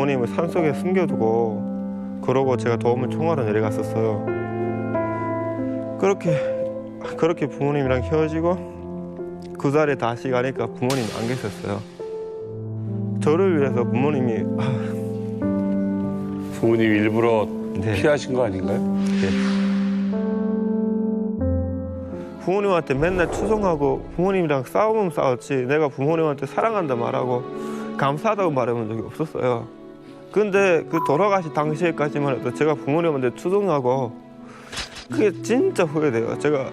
부모님을 산속에 숨겨두고 그러고 제가 도움을 청하러 내려갔었어요. 그렇게 부모님이랑 헤어지고 그 자리에 다시 가니까 부모님이 안 계셨어요. 저를 위해서 부모님이 부모님 일부러 네. 피하신 거 아닌가요? 부모님한테 맨날 추성하고 부모님이랑 싸우면 싸웠지 내가 부모님한테 사랑한다 말하고 감사하다고 말해본 적이 없었어요. 근데 그 돌아가신 당시에까지만 해도 제가 부모님한테 추성하고 그게 진짜 후회돼요. 제가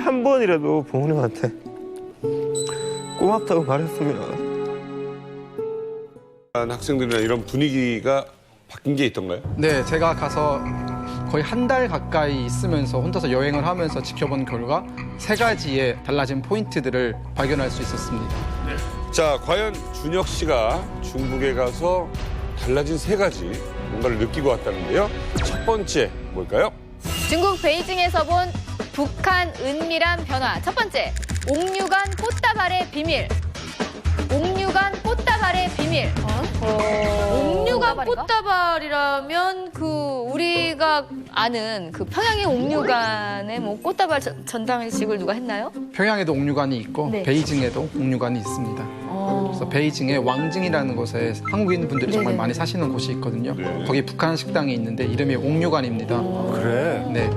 한 번이라도 부모님한테 고맙다고 말했으면. 학생들이나 이런 분위기가 바뀐 게 있던가요? 네, 제가 가서 거의 한 달 가까이 있으면서 혼자서 여행을 하면서 지켜본 결과 3가지의 달라진 포인트들을 발견할 수 있었습니다. 자, 과연 준혁 씨가 중국에 가서 달라진 3가지 뭔가를 느끼고 왔다는데요. 첫 번째 뭘까요? 중국 베이징에서 본 북한 은밀한 변화. 첫 번째, 옥류관 꽃다발의 비밀. 옥류관 꽃다발의 비밀. 옥류관 꽃다발이라면 우리가 아는 평양의 옥류관에 뭐 꽃다발 전당식을 누가 했나요? 평양에도 옥류관이 있고 네. 베이징에도 옥류관이 있습니다. 그래서 베이징에 왕징이라는 곳에 한국인 분들이 정말 네네. 많이 사시는 곳이 있거든요. 거기 북한 식당이 있는데 이름이 옥류관입니다. 그래? 네.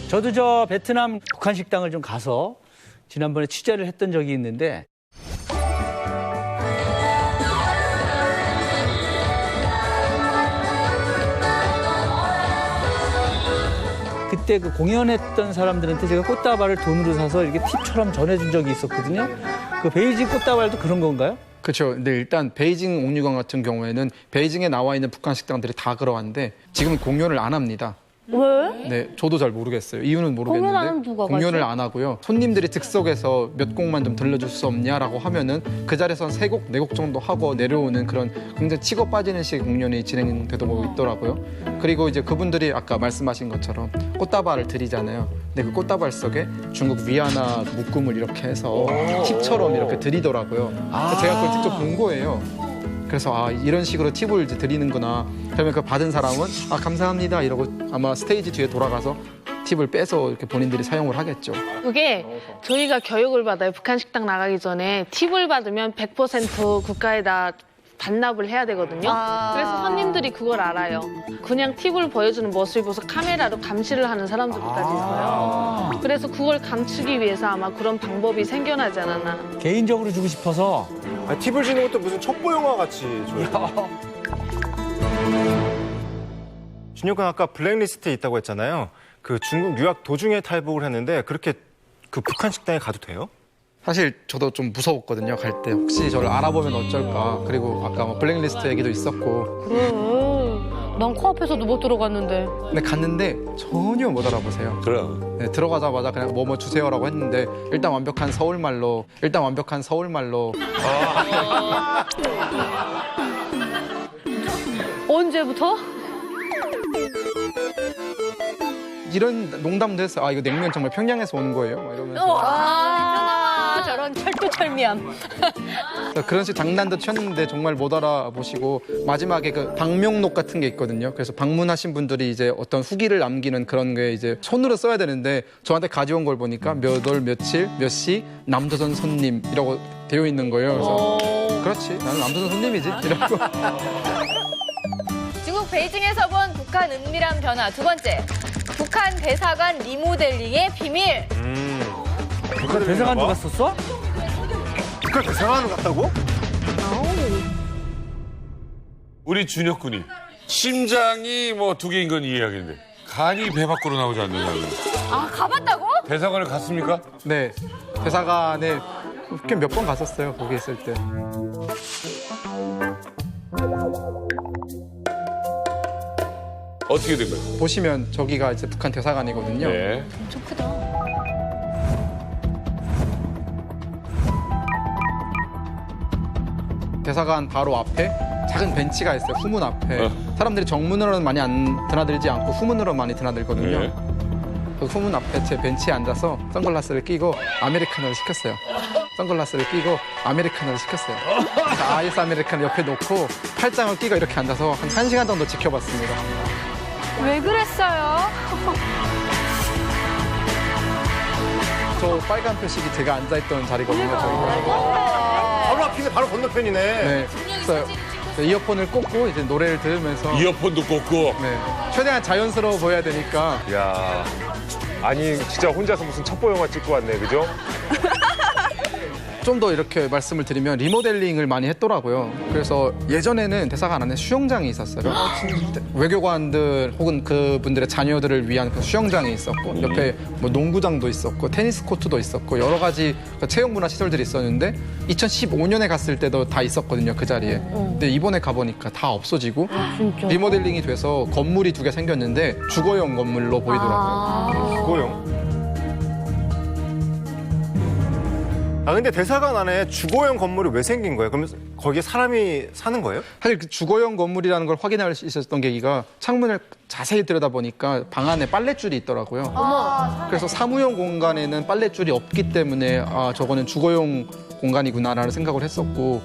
저도 저 베트남 북한 식당을 좀 가서 지난번에 취재를 했던 적이 있는데 그때 그 공연했던 사람들한테 제가 꽃다발을 돈으로 사서 이렇게 팁처럼 전해준 적이 있었거든요. 그 베이징 꽃다발도 그런 건가요? 그렇죠. 근데 일단 베이징 옥류관 같은 경우에는 베이징에 나와 있는 북한 식당들이 다 그러한데 지금은 공연을 안 합니다. 왜? 네, 저도 잘 모르겠어요. 이유는 모르겠는데 공연 안 하면 누가 공연을 가지? 안 하고요. 손님들이 즉석에서 몇 곡만 좀 들려줄 수 없냐라고 하면은 그 자리에서 3곡, 4곡 정도 하고 내려오는 그런 굉장히 치고 빠지는 식의 공연이 진행되고 있더라고요. 그리고 이제 그분들이 아까 말씀하신 것처럼 꽃다발을 드리잖아요. 근데 그 꽃다발 속에 중국 위안화 묶음을 이렇게 해서 팁처럼 이렇게 드리더라고요. 그래서 제가 그걸 직접 본 거예요. 그래서 이런 식으로 팁을 이제 드리는구나. 그러면 그 받은 사람은 감사합니다 이러고 아마 스테이지 뒤에 돌아가서 팁을 빼서 이렇게 본인들이 사용을 하겠죠. 그게 저희가 교육을 받아요. 북한 식당 나가기 전에 팁을 받으면 100% 국가에다 반납을 해야 되거든요. 그래서 손님들이 그걸 알아요. 그냥 팁을 보여주는 모습을 보고서 카메라로 감시를 하는 사람들까지 있어요. 그래서 그걸 감추기 위해서 아마 그런 방법이 생겨나지 않았나. 개인적으로 주고 싶어서 팁을 주는 것도 무슨 첩보 영화 같이 줘요. 준혁 군 아까 블랙리스트에 있다고 했잖아요. 그 중국 유학 도중에 탈북을 했는데 그렇게 그 북한 식당에 가도 돼요? 사실 저도 좀 무서웠거든요. 갈 때 혹시 저를 알아보면 어쩔까. 그리고 아까 뭐 블랙리스트 얘기도 있었고. 그래. 난 코앞에서도 못 들어갔는데. 근데 갔는데 전혀 못 알아보세요. 그럼. 네, 들어가자마자 그냥 뭐 주세요라고 했는데 일단 완벽한 서울말로 언제부터? 이런 농담도 했어요. 이거 냉면 정말 평양에서 온 거예요? 막 이러면서. 저런 철두철미함. 그런 식으로 장난도 쳤는데 정말 못 알아보시고 마지막에 그 방명록 같은 게 있거든요. 그래서 방문하신 분들이 이제 어떤 후기를 남기는 그런 게 이제 손으로 써야 되는데 저한테 가져온 걸 보니까 몇 월 며칠 몇 시 남조선 손님이라고 되어 있는 거예요. 그래서 그렇지 나는 남조선 손님이지 이러고. 중국 베이징에서 본 북한 은밀한 변화. 두 번째, 북한 대사관 리모델링의 비밀. 그 대사관도 갔었어? 북한 대사관을 갔다고? 우리 준혁 군이 심장이 뭐 2개인 건 이해하겠는데 간이 배 밖으로 나오지 않느냐고. 가봤다고? 대사관을 갔습니까? 네, 대사관에 꽤 몇 번 갔었어요. 거기 있을 때. 어떻게 된 거예요? 보시면 저기가 이제 북한 대사관이거든요. 네. 엄청 크다. 대사관 바로 앞에 작은 벤치가 있어요. 후문 앞에. 사람들이 정문으로는 많이 안 드나들지 않고 후문으로 많이 드나들거든요. 네. 그 후문 앞에 제 벤치에 앉아서 선글라스를 끼고 아메리카노를 시켰어요. 선글라스를 끼고 아메리카노를 시켰어요. 그래서 아이스 아메리카노 옆에 놓고 팔짱을 끼고 이렇게 앉아서 한 1시간 정도 지켜봤습니다. 왜 그랬어요? 저 빨간 표식이 제가 앉아있던 자리거든요, 저희가. 바로 앞이네, 바로 건너편이네. 네. 그래서 이어폰을 꽂고 이제 노래를 들으면서 이어폰도 꽂고. 네. 최대한 자연스러워 보여야 되니까 야, 아니 진짜 혼자서 무슨 첩보 영화 찍고 왔네, 그죠? 좀 더 이렇게 말씀을 드리면 리모델링을 많이 했더라고요. 그래서 예전에는 대사관 안에 수영장이 있었어요. 외교관들 혹은 그분들의 자녀들을 위한 그 수영장이 있었고 옆에 뭐 농구장도 있었고 테니스 코트도 있었고 여러 가지 체육문화 시설들이 있었는데 2015년에 갔을 때도 다 있었거든요, 그 자리에. 근데 이번에 가보니까 다 없어지고 리모델링이 돼서 건물이 2개 생겼는데 주거용 건물로 보이더라고요. 주거용. 아, 근데 대사관 안에 주거용 건물이 왜 생긴 거예요? 그러면 거기에 사람이 사는 거예요? 사실 그 주거용 건물이라는 걸 확인할 수 있었던 계기가 창문을 자세히 들여다보니까 방 안에 빨랫줄이 있더라고요. 그래서 사무용 공간에는 빨랫줄이 없기 때문에 아, 저거는 주거용 공간이구나라는 생각을 했었고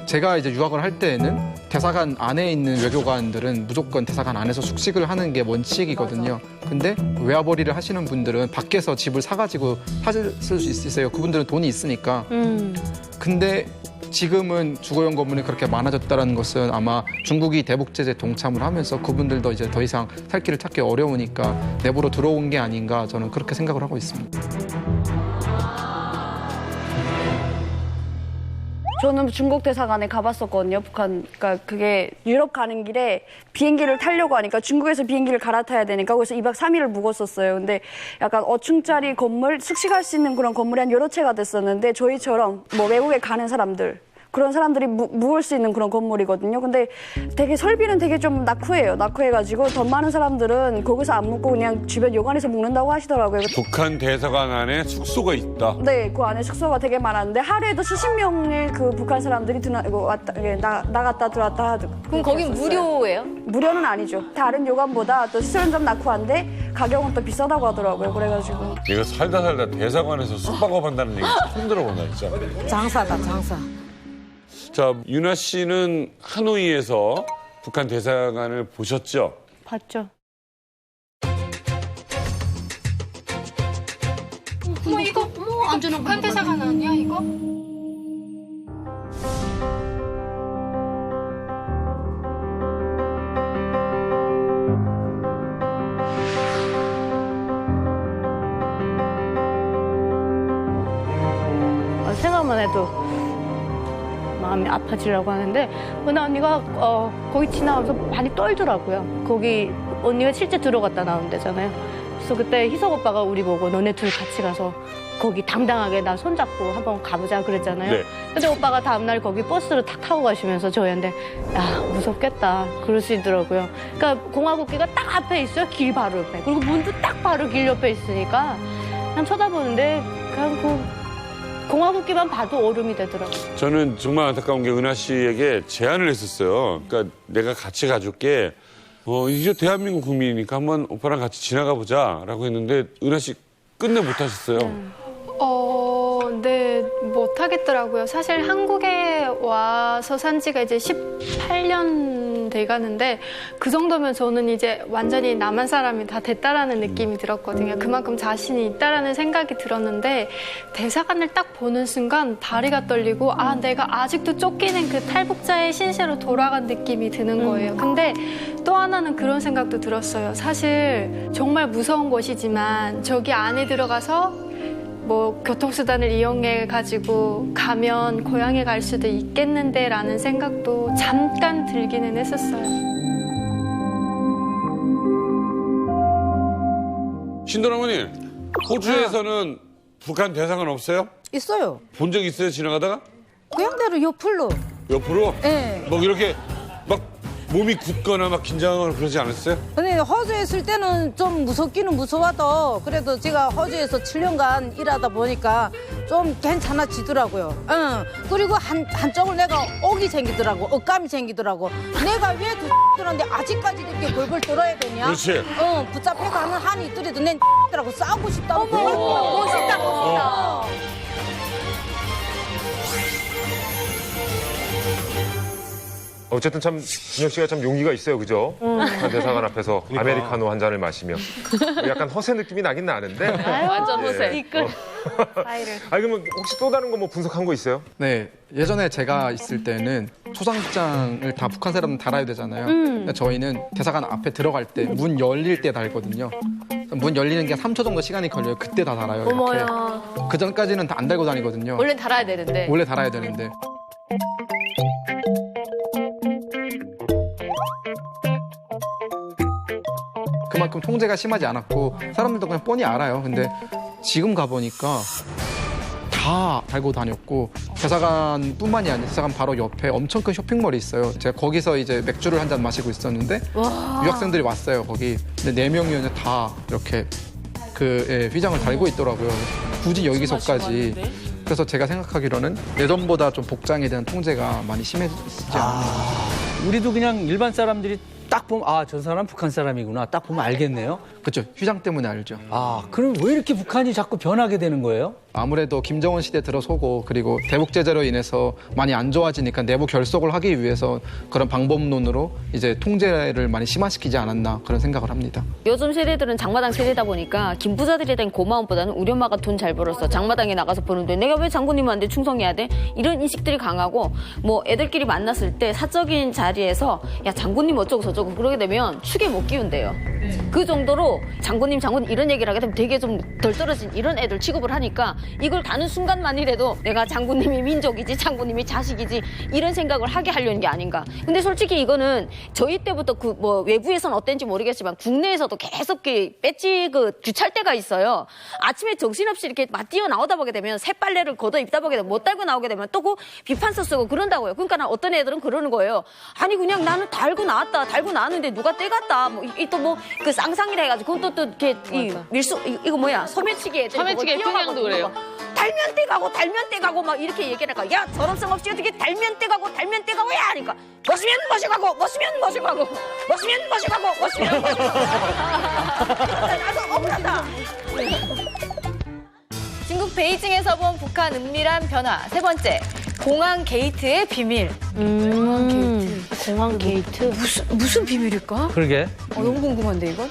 제가 이제 유학을 할 때에는 대사관 안에 있는 외교관들은 무조건 대사관 안에서 숙식을 하는 게 원칙이거든요. 근데 외화벌이를 하시는 분들은 밖에서 집을 사가지고 하실 수 있으세요. 그분들은 돈이 있으니까. 근데 지금은 주거용 건물이 그렇게 많아졌다는 것은 아마 중국이 대북 제재 동참을 하면서 그분들도 이제 더 이상 살 길을 찾기 어려우니까 내부로 들어온 게 아닌가 저는 그렇게 생각을 하고 있습니다. 저는 중국 대사관에 가봤었거든요. 북한, 그러니까 그게 유럽 가는 길에 비행기를 타려고 하니까 중국에서 비행기를 갈아타야 되니까 거기서 2박 3일을 묵었었어요. 근데 약간 5층짜리 건물, 숙식할 수 있는 그런 건물이 한 여러 채가 됐었는데 저희처럼 뭐 외국에 가는 사람들, 그런 사람들이 묵을 수 있는 그런 건물이거든요. 근데 되게 설비는 되게 좀 낙후해요. 낙후해가지고 더 많은 사람들은 거기서 안 묵고 그냥 주변 요관에서 묵는다고 하시더라고요. 북한 대사관 안에 숙소가 있다. 네, 그 안에 숙소가 되게 많았는데 하루에도 수십 명의 그 북한 사람들이 나갔다 들어왔다 하죠. 그럼 거긴 무료예요? 무료는 아니죠. 다른 요관보다 또 시설은 좀 낙후한데 가격은 또 비싸다고 하더라고요. 그래가지고 이거 살다 대사관에서 숙박업한다는 얘기 처음 들어본다 진짜. 장사다, 장사. 자, 윤아 씨는 하노이에서 북한 대사관을 보셨죠? 봤죠. 어머 이거 완전 북한 대사관 아니야 이거? 생각만 해도 마음이 아파지려고 하는데 어느 언니가 거기 지나가면서 많이 떨더라고요. 거기 언니가 실제 들어갔다 나온 데잖아요. 그래서 그때 희석 오빠가 우리 보고 너네 둘 같이 가서 거기 당당하게 나 손잡고 한번 가보자 그랬잖아요. 네. 근데 오빠가 다음날 거기 버스를 탁 타고 가시면서 저희한테 야 무섭겠다 그러시더라고요. 그러니까 공화국기가 딱 앞에 있어요. 길 바로 옆에. 그리고 문도 딱 바로 길 옆에 있으니까 그냥 쳐다보는데 그냥 그 공화국기만 봐도 얼음이 되더라고요. 저는 정말 안타까운 게 은하 씨에게 제안을 했었어요. 그러니까 내가 같이 가줄게. 이제 대한민국 국민이니까 한번 오빠랑 같이 지나가 보자라고 했는데 은하 씨 끝내 못 하셨어요. 네, 못 하겠더라고요. 사실 한국에 와서 산 지가 이제 18년 돼 가는데 그 정도면 저는 이제 완전히 남한 사람이 다 됐다라는 느낌이 들었거든요. 그만큼 자신이 있다라는 생각이 들었는데 대사관을 딱 보는 순간 다리가 떨리고 아, 내가 아직도 쫓기는 그 탈북자의 신세로 돌아간 느낌이 드는 거예요. 근데 또 하나는 그런 생각도 들었어요. 사실 정말 무서운 곳이지만 저기 안에 들어가서 뭐 교통수단을 이용해 가지고 가면 고향에 갈 수도 있겠는데라는 생각도 잠깐 들기는 했었어요. 신돈 어머니, 호주에서는 북한 대사관 없어요? 있어요. 본 적 있어요, 지나가다가? 그냥대로 옆으로. 옆으로? 네. 뭐 이렇게 막 몸이 굳거나 막 긴장을 그러지 않았어요? 근데 호주에 있을 때는 좀 무섭기는 무서워도 그래도 제가 호주에서 7년간 일하다 보니까 좀 괜찮아지더라고요. 응. 그리고 한쪽을 내가 옥이 생기더라고. 억감이 생기더라고. 내가 왜 들었는데 아직까지도 이렇게 벌벌 떨어야 되냐? 그렇지. 응. 붙잡혀 가는 한이 있더라도 내 들하고 싸우고 싶다고. 멋있다, 멋있다. 어쨌든 참 준혁 씨가 참 용기가 있어요, 그죠? 북한 대사관 앞에서 아메리카노 한 잔을 마시며 약간 허세 느낌이 나긴 나는데. 완전 허세. 이끌. 아니 그러면 혹시 또 다른 거 뭐 분석한 거 있어요? 네, 예전에 제가 있을 때는 초상장을 다 북한 사람은 달아야 되잖아요. 근데 저희는 대사관 앞에 들어갈 때 문 열릴 때 달거든요. 문 열리는 게 3초 정도 시간이 걸려요. 그때 다 달아요. 이렇게. 어머야. 그 전까지는 다 안 달고 다니거든요. 원래 달아야 되는데. 원래 달아야 되는데. 그만큼 통제가 심하지 않았고 사람들도 그냥 뻔히 알아요. 근데 지금 가보니까 다 달고 다녔고 대사관뿐만이 아니라 대사관 바로 옆에 엄청 큰 쇼핑몰이 있어요. 제가 거기서 이제 맥주를 한 잔 마시고 있었는데 유학생들이 왔어요. 거기. 근데 4명이 다 이렇게 그 휘장을 달고 있더라고요. 굳이 여기서까지. 그래서 제가 생각하기로는 예전보다 좀 복장에 대한 통제가 많이 심해지지 않았나. 우리도 그냥 일반 사람들이 딱 보면 아, 저 사람 북한 사람이구나. 딱 보면 알겠네요. 그렇죠. 휘장 때문에 알죠. 아, 그럼 왜 이렇게 북한이 자꾸 변하게 되는 거예요? 아무래도 김정은 시대 들어서고 그리고 대북 제재로 인해서 많이 안 좋아지니까 내부 결속을 하기 위해서 그런 방법론으로 이제 통제를 많이 심화시키지 않았나 그런 생각을 합니다. 요즘 세대들은 장마당 세대다 보니까 김부자들에 대한 고마움보다는 우리 엄마가 돈 잘 벌었어. 장마당에 나가서 버는데 내가 왜 장군님한테 충성해야 돼? 이런 인식들이 강하고 뭐 애들끼리 만났을 때 사적인 자리에서 야 장군님 어쩌고 저쩌고 그러게 되면 축에 못 끼운대요. 그 정도로 장군님 이런 얘기를 하게 되면 되게 좀 덜 떨어진 이런 애들 취급을 하니까 이걸 가는 순간만이라도 내가 장군님이 민족이지 장군님이 자식이지 이런 생각을 하게 하려는 게 아닌가. 근데 솔직히 이거는 저희 때부터 그 뭐 외부에서는 어땠는지 모르겠지만 국내에서도 계속 배지 규찰 때가 있어요. 아침에 정신없이 이렇게 막 뛰어나오다 보게 되면 새 빨래를 걷어 입다 보게 되면 못 달고 나오게 되면 또 그 비판서 쓰고 그런다고요. 그러니까 어떤 애들은 그러는 거예요. 아니 그냥 나는 달고 나왔는데 누가 떼갔다. 뭐 또 뭐 그 쌍상이라 해가지고 그건 또 이렇게 이 밀수 이거 뭐야 소매치기 애들 소매치기 평양도 그래요. 달면 떼가고 막 이렇게 얘기하니까 야 저런성 없이 어떻게 달면 떼가고 야 하니까 멋이면 멋이가고 나도 억울하다. 중국 베이징에서 본 북한 은밀한 변화. 3번째, 공항 게이트의 비밀. 공항 게이트. 무슨 비밀일까? 그러게. 너무 궁금한데 이건?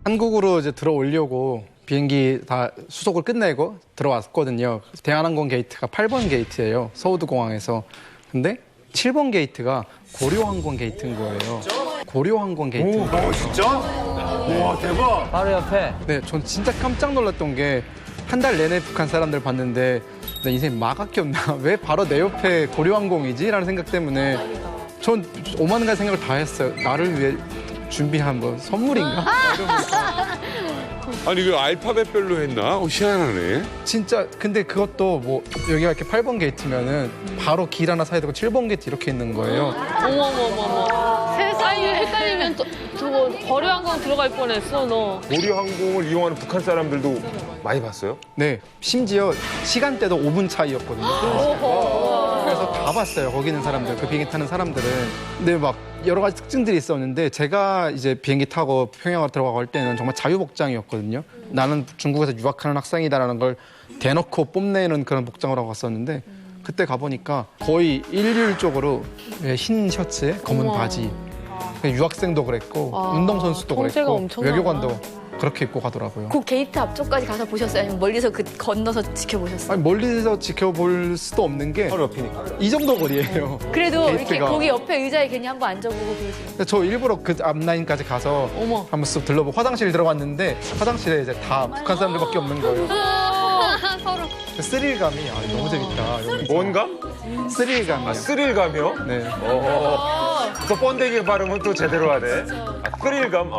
한국으로 이제 들어오려고 비행기 다 수속을 끝내고 들어왔거든요. 대한항공 게이트가 8번 게이트예요. 서우드 공항에서. 근데 7번 게이트가 고려항공 게이트인 거예요. 고려항공 게이트. 오, 진짜? 와, 대박. 바로 옆에. 네, 전 진짜 깜짝 놀랐던 게 한 달 내내 북한 사람들 봤는데 나 인생 마각이었나? 왜 바로 내 옆에 고려항공이지? 라는 생각 때문에 전 오만 가지 생각을 다 했어요. 나를 위해 준비한 뭐 선물인가? 아니 그 알파벳별로 했나? 희한하네. 진짜 근데 그것도 뭐 여기가 이렇게 8번 게이트면은 바로 길 하나 사야 되고 7번 게이트 이렇게 있는 거예요. 어머머머머. 세상에 헷갈리면 저거 거류항공 들어갈 뻔했어 너. 고려항공을 이용하는 북한 사람들도 많이 봤어요? 네, 심지어 시간대도 5분 차이였거든요. 그래서 다 봤어요. 거기 있는 사람들, 그 비행기 타는 사람들은. 근데 막 여러 가지 특징들이 있었는데 제가 이제 비행기 타고 평양으로 들어갈 때는 정말 자유복장이었거든요. 나는 중국에서 유학하는 학생이다라는 걸 대놓고 뽐내는 그런 복장을 하고 갔었는데 그때 가보니까 거의 일률적으로 흰 셔츠에 검은 바지. 유학생도 그랬고 운동선수도 그랬고 외교관도 그렇게 입고 가더라고요. 그 게이트 앞쪽까지 가서 보셨어요? 아니면 멀리서 건너서 지켜보셨어요? 아니, 멀리서 지켜볼 수도 없는 게 바로 옆이니까. 이 정도 거리예요. 그래도 이렇게 게이트가. 거기 옆에 의자에 괜히 한번 앉아보고 그러시는. 저 일부러 그 앞라인까지 가서 한번 쓱 들러보고 화장실 들어갔는데 화장실에 이제 다 북한 사람들밖에 없는 거예요. 서로. 그 스릴감이 너무 재밌다. 여기. 뭔가? 스릴감이요. 스릴감이요? 네. 또 번데기 발음은 또 제대로 하네. 스릴감.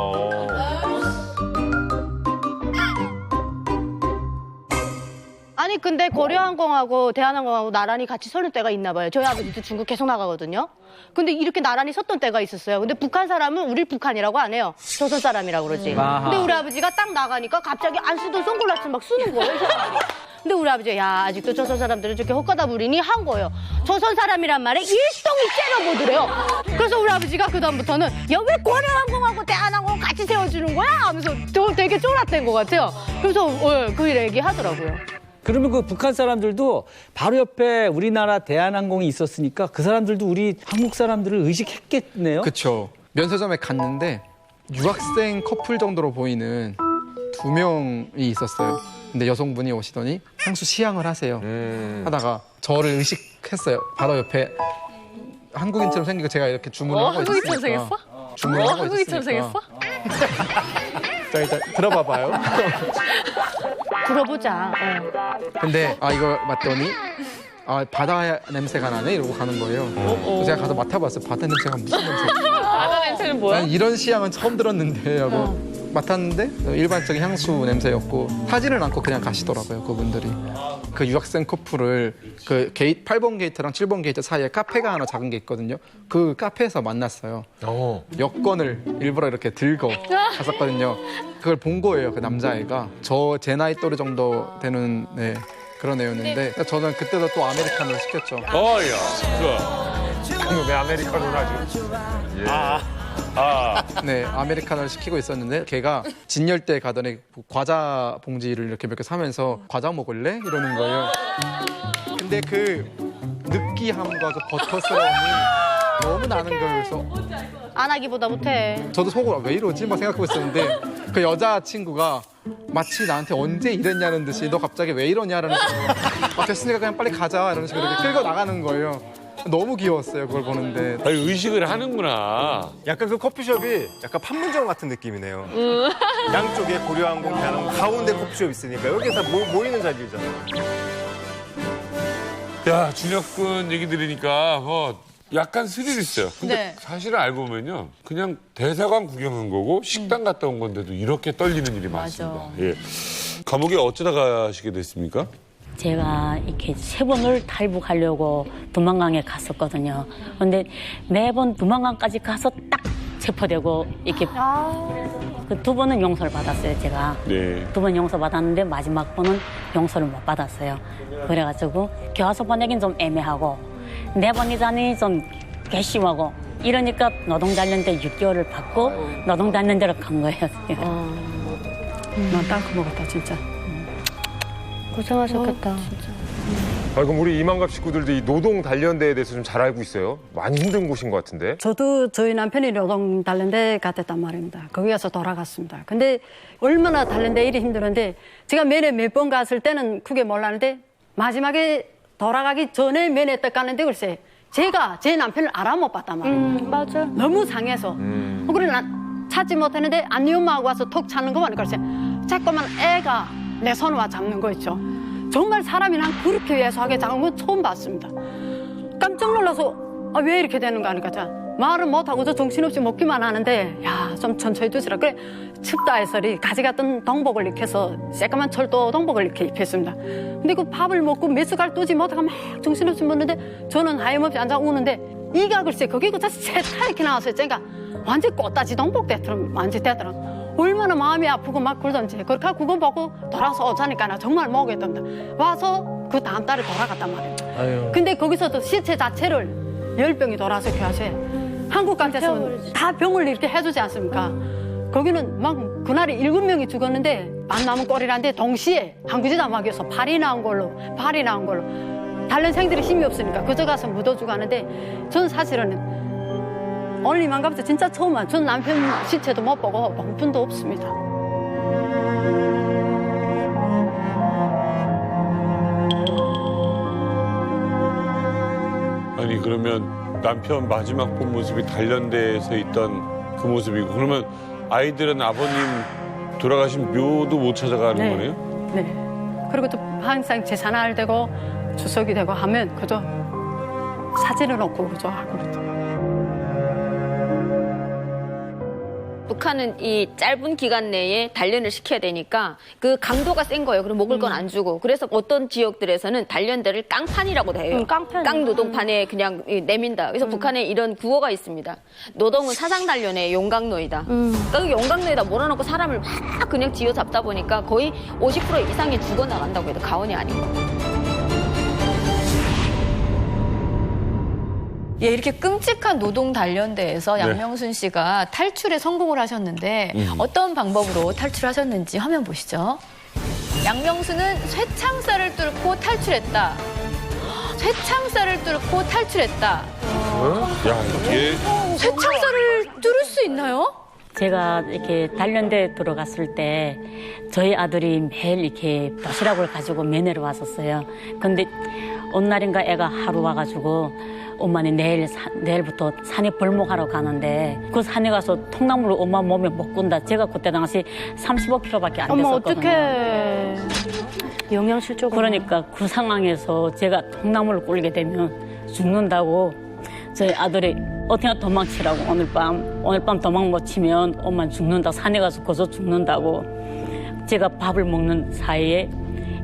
아니 근데 고려항공하고 대한항공하고 나란히 같이 서는 때가 있나 봐요. 저희 아버지도 중국 계속 나가거든요. 근데 이렇게 나란히 섰던 때가 있었어요. 근데 북한 사람은 우리 북한이라고 안 해요. 조선 사람이라고 그러지. 근데 우리 아버지가 딱 나가니까 갑자기 안 쓰던 선글라스 막 쓰는 거예요. 이 사람이. 근데 우리 아버지가 야 아직도 조선 사람들은 저렇게 헛가다 부리니 한 거예요. 조선 사람이란 말에 일동이 째려보더래요. 그래서 우리 아버지가 그다음부터는 야 왜 고려항공하고 대한항공 같이 세워주는 거야? 하면서 저 되게 쫄았던 것 같아요. 그래서 그 얘기 하더라고요. 그러면 그 북한 사람들도 바로 옆에 우리나라 대한항공이 있었으니까 그 사람들도 우리 한국 사람들을 의식했겠네요. 그렇죠. 면세점에 갔는데 유학생 커플 정도로 보이는 2명이 있었어요. 근데 여성분이 오시더니 향수 시향을 하세요. 하다가 저를 의식했어요. 바로 옆에 한국인처럼 생기고 제가 이렇게 주문을 하고 있으니까. 한국인처럼 생겼어? 주문을 하고 한국인처럼 있으니까. 생겼어? 자, 일단 들어봐 봐요. 들어보자. 근데 이거 맞더니 바다 냄새가 나네 이러고 가는 거예요. 그래서 제가 가서 맡아봤어요. 바다 냄새가 무슨 냄새지? 바다 냄새는 뭐야? 난 이런 시향은 처음 들었는데 하고 맡았는데 일반적인 향수 냄새였고 타지를 않고 그냥 가시더라고요. 그분들이. 그 유학생 커플을 그 게이트 8번 게이트랑 7번 게이트 사이에 카페가 하나 작은 게 있거든요. 그 카페에서 만났어요. 여권을 일부러 이렇게 들고 갔었거든요. 그걸 본 거예요. 그 남자애가. 제 나이 또래 정도 되는 그런 애였는데 저는 그때도 또 아메리카노를 시켰죠. 야, 좋아. 왜 아메리카노를 하죠? 네, 아메리카노를 시키고 있었는데 걔가 진열대에 가더니 과자 봉지를 이렇게 몇 개 사면서 과자 먹을래? 이러는 거예요. 근데 그 느끼함과 그 버터스러움이 너무 나는 거예요. 그래서 안 하기보다 못해. 저도 속으로 왜 이러지? 막 생각하고 있었는데 그 여자친구가 마치 나한테 언제 이랬냐는 듯이 너 갑자기 왜 이러냐라는 식으로 됐으니까 그냥 빨리 가자 이런 식으로 이렇게 끌고 나가는 거예요. 너무 귀여웠어요. 그걸 보는데. 아니, 의식을 하는구나. 약간 그 커피숍이 약간 판문점 같은 느낌이네요. 양쪽에 고려항공, 대한항공 가운데 커피숍 있으니까 여기서 다 모이는 자리잖아요. 야, 준혁 군 얘기 들으니까 약간 스릴 있어요. 근데 네. 사실은 알고 보면요. 그냥 대사관 구경한 거고 식당 갔다 온 건데도 이렇게 떨리는 일이 많습니다. 예. 감옥에 어쩌다 가시게 됐습니까? 제가 이렇게 3번을 탈북하려고 두만강에 갔었거든요. 근데 매번 두만강까지 가서 딱 체포되고 이렇게 그 2번은 용서를 받았어요, 제가. 네. 2번 용서받았는데 마지막 번은 용서를 못 받았어요. 그래가지고 교화소 보내긴 좀 애매하고 4번이자니 좀 괘씸하고 이러니까 노동단련대 6개월을 받고 노동단련대로 간 거예요. 난 땅크 먹었다 진짜. 고생하셨겠다. 그럼 우리 이만갑 식구들도 이 노동 단련대에 대해서 좀 잘 알고 있어요. 많이 힘든 곳인 것 같은데. 저도 저희 남편이 노동 단련대 갔댔단 말입니다. 거기에서 돌아갔습니다. 근데 얼마나 단련대 일이 힘들었는데 제가 면회 몇 번 갔을 때는 그게 몰랐는데 마지막에 돌아가기 전에 면회 딱 가는데 글쎄 제가 제 남편을 알아 못 봤단 말이에요. 맞아. 너무 상해서. 그래 난 찾지 못했는데 안니 엄마하고 와서 톡 찾는 거만 글쎄 자꾸만 애가 내 손을 와 잡는 거 있죠. 정말 사람이 난 그렇게 왜소하게 잡은 건 처음 봤습니다. 깜짝 놀라서 왜 이렇게 되는가 하니까 자 말은 못하고 저 정신없이 먹기만 하는데 야 좀 천천히 드시라. 그래 춥다 해서리 가져갔던 동복을 입혀서 새까만 철도 동복을 이렇게 입혔습니다. 근데 그 밥을 먹고 몇 숟갈 뜨지 못하고 막 정신없이 먹는데 저는 하염없이 앉아 우는데 이가 글쎄 거기 그저 세타 이렇게 나왔어요. 제가 완전 꽃다지 동복 됐더라. 완전 됐더라. 얼마나 마음이 아프고 막 그러던지 그렇게 그거 보고 돌아서 오자니까 나 정말 먹겠답니다. 와서 그 다음 달에 돌아갔단 말이에요. 근데 거기서도 시체 자체를 10병이 돌아서 교화소에 한국 같았으면 다 병을 이렇게 해주지 않습니까? 거기는 막 그날에 7명이 죽었는데 만 남은 꼴이란데 동시에 항구지다막에서 발이 나온 걸로 단련생들이 힘이 없으니까 그저 가서 묻어주고 하는데 전 사실은 오늘 이만갑에서 진짜 처음 전 남편 시체도 못 보고 봉분도 없습니다. 아니, 그러면 남편 마지막 본 모습이 단련대에서 있던 그 모습이고 그러면 아이들은 아버님 돌아가신 묘도 못 찾아가는 거네요? 네. 그리고 또 항상 재산할 되고 주석이 되고 하면 그저 사진을 놓고 그저 하고 그러죠. 북한은 이 짧은 기간 내에 단련을 시켜야 되니까 그 강도가 센 거예요. 그럼 먹을 건 안 주고. 그래서 어떤 지역들에서는 단련대를 깡판이라고 해요. 깡 노동판에 그냥 내민다. 그래서 북한에 이런 구호가 있습니다. 노동은 사상 단련의 용광로이다. 그러니까 용광로에다 몰아넣고 사람을 막 그냥 쥐어잡다 보니까 거의 50% 이상이 죽어나간다고 해도 과언이 아닌 거예요. 예, 이렇게 끔찍한 노동 단련대에서 양명순 씨가 탈출에 성공을 하셨는데 어떤 방법으로 탈출하셨는지 화면 보시죠. 양명수는 쇠창살을 뚫고 탈출했다. 쇠창살을 뚫고 탈출했다. 야, 이게 쇠창살을 뚫을 수 있나요? 제가 이렇게 단련대에 들어갔을 때 저희 아들이 매일 이렇게 도시락을 가지고 매내러 왔었어요. 근데 어느 날인가 애가 하루 와가지고 엄마는 내일부터 산에 벌목하러 가는데 그 산에 가서 통나무를 엄마 몸에 못 꾼다. 제가 그때 당시 35kg밖에 안 됐었거든요. 어머 어떡해. 영양실조가. 그러니까 그 상황에서 제가 통나무를 꿀게 되면 죽는다고 저희 아들이 어떻게 도망치라고 오늘 밤 도망 못 치면 엄마 죽는다. 산에 가서 거기서 죽는다고. 제가 밥을 먹는 사이에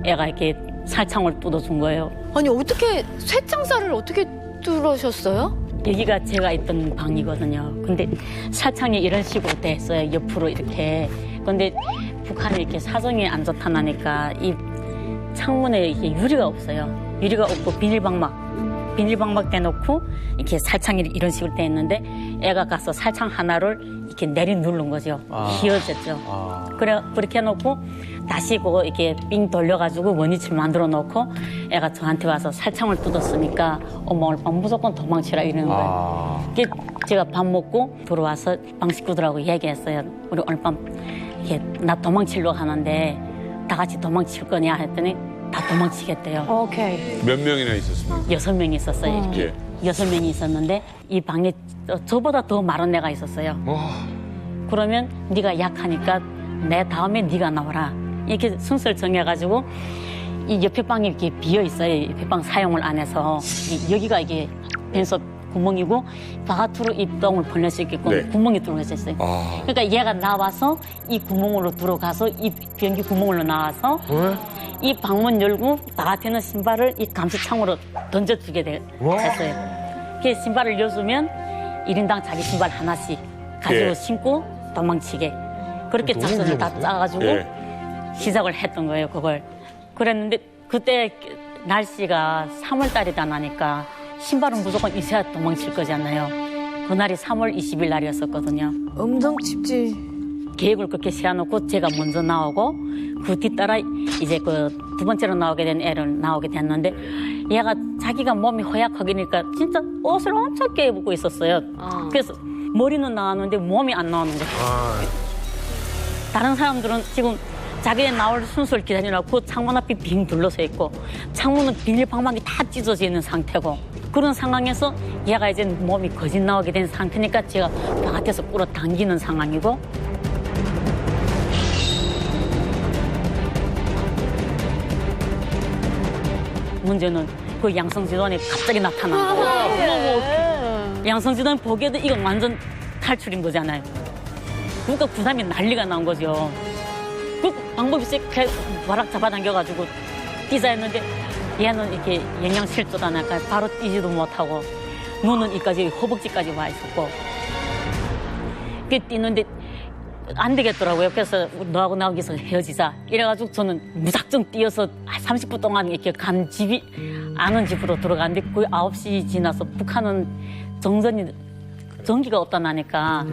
애가 이렇게 살창을 뜯어준 거예요. 아니 어떻게 쇠창살을 어떻게 뚫으셨어요? 여기가 제가 있던 방이거든요. 근데 살창이 이런 식으로 돼 있어요. 옆으로 이렇게. 근데 북한이 이렇게 사정이 안 좋다나니까 이 창문에 이게 유리가 없어요. 유리가 없고 비닐방막 대놓고 이렇게 살창이 이런 식으로 돼 있는데 애가 가서 살창 하나를 이렇게 내리 누른 거죠. 휘어졌죠. 그렇게 해놓고 다시 그거 이렇게 삥 돌려가지고 원위치 만들어 놓고 애가 저한테 와서 살창을 뜯었으니까 엄마 오늘 밤 무조건 도망치라 이러는 거예요. 제가 밥 먹고 들어와서 방 식구들하고 얘기했어요. 우리 오늘 밤 이렇게 나 도망치려고 하는데 다 같이 도망칠 거냐 했더니 다 도망치겠대요. 오케이. 몇 명이나 있었습니까? 6명이 있었어요. 예. 6명이 있었는데 이 방에 저보다 더 마른 애가 있었어요. 그러면 네가 약하니까 내 다음에 네가 나와라. 이렇게 순서를 정해가지고 이 옆에 방이 이렇게 비어 있어요. 옆에 방 사용을 안 해서 여기가 이게 변소 구멍이고 바깥으로 이 똥을 보낼 수 있게끔 네. 구멍이 뚫어져 있어요. 그러니까 얘가 나와서 이 구멍으로 들어가서 이 변기 구멍으로 나와서 이 방문 열고 바깥에는 신발을 이 감시창으로 던져주게 됐어요. 그 신발을 열어주면 1인당 자기 신발 하나씩 가지고 예. 신고 도망치게. 그렇게 작전을 다 짜가지고 예. 시작을 했던 거예요, 그걸. 그랬는데 그때 날씨가 3월 달이다 나니까 신발은 무조건 있어야 도망칠 거잖아요. 그날이 3월 20일 날이었었거든요. 엄청 춥지. 계획을 그렇게 세워놓고 제가 먼저 나오고 그 뒤따라 이제 그 두 번째로 나오게 된 애를 나오게 됐는데 얘가 자기가 몸이 허약하니까 진짜 옷을 엄청 깨입고 있었어요. 그래서 머리는 나왔는데 몸이 안 나오는 거예요. 다른 사람들은 지금 자기네 나올 순서를 기다리려고 창문 앞에 빙 둘러서 있고 창문은 비닐 방망이 다 찢어져 있는 상태고 그런 상황에서 얘가 이제 몸이 거짓 나오게 된 상태니까 제가 바깥에서 끌어당기는 상황이고 문제는 그 양성지단이 갑자기 나타난 거예요. 양성지단 보기에도 이건 완전 탈출인 거잖아요. 그러니까 구삼이 난리가 난 거죠. 그 방법이 쎄 와락 잡아당겨가지고 뛰자 했는데 얘는 이렇게 영양실조다 나니까 바로 뛰지도 못하고 눈은 이까지 허벅지까지 와 있었고 그 뛰는데 안 되겠더라고요. 그래서 너하고 나오기서 헤어지자. 이래가지고 저는 무작정 뛰어서 30분 동안 이렇게 간 집이 아는 집으로 들어갔는데 거의 9시 지나서 북한은 전기가 없다 나니까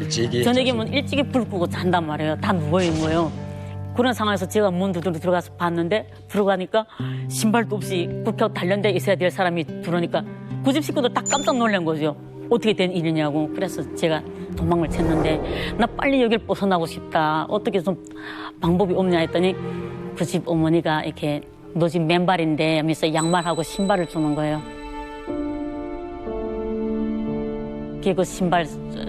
저녁이면 일찍이 불 끄고 잔단 말이에요. 다 누워있는 거예요. 그런 상황에서 제가 문 두드려 들어가서 봤는데 들어가니까 신발도 없이 국혀 단련대에 있어야 될 사람이 들어오니까 그 집 식구들 다 깜짝 놀란 거죠. 어떻게 된 일이냐고. 그래서 제가 도망을 쳤는데 나 빨리 여길 벗어나고 싶다. 어떻게 좀 방법이 없냐 했더니 그 집 어머니가 이렇게 너 집 맨발인데 하면서 양말하고 신발을 주는 거예요. 그 신발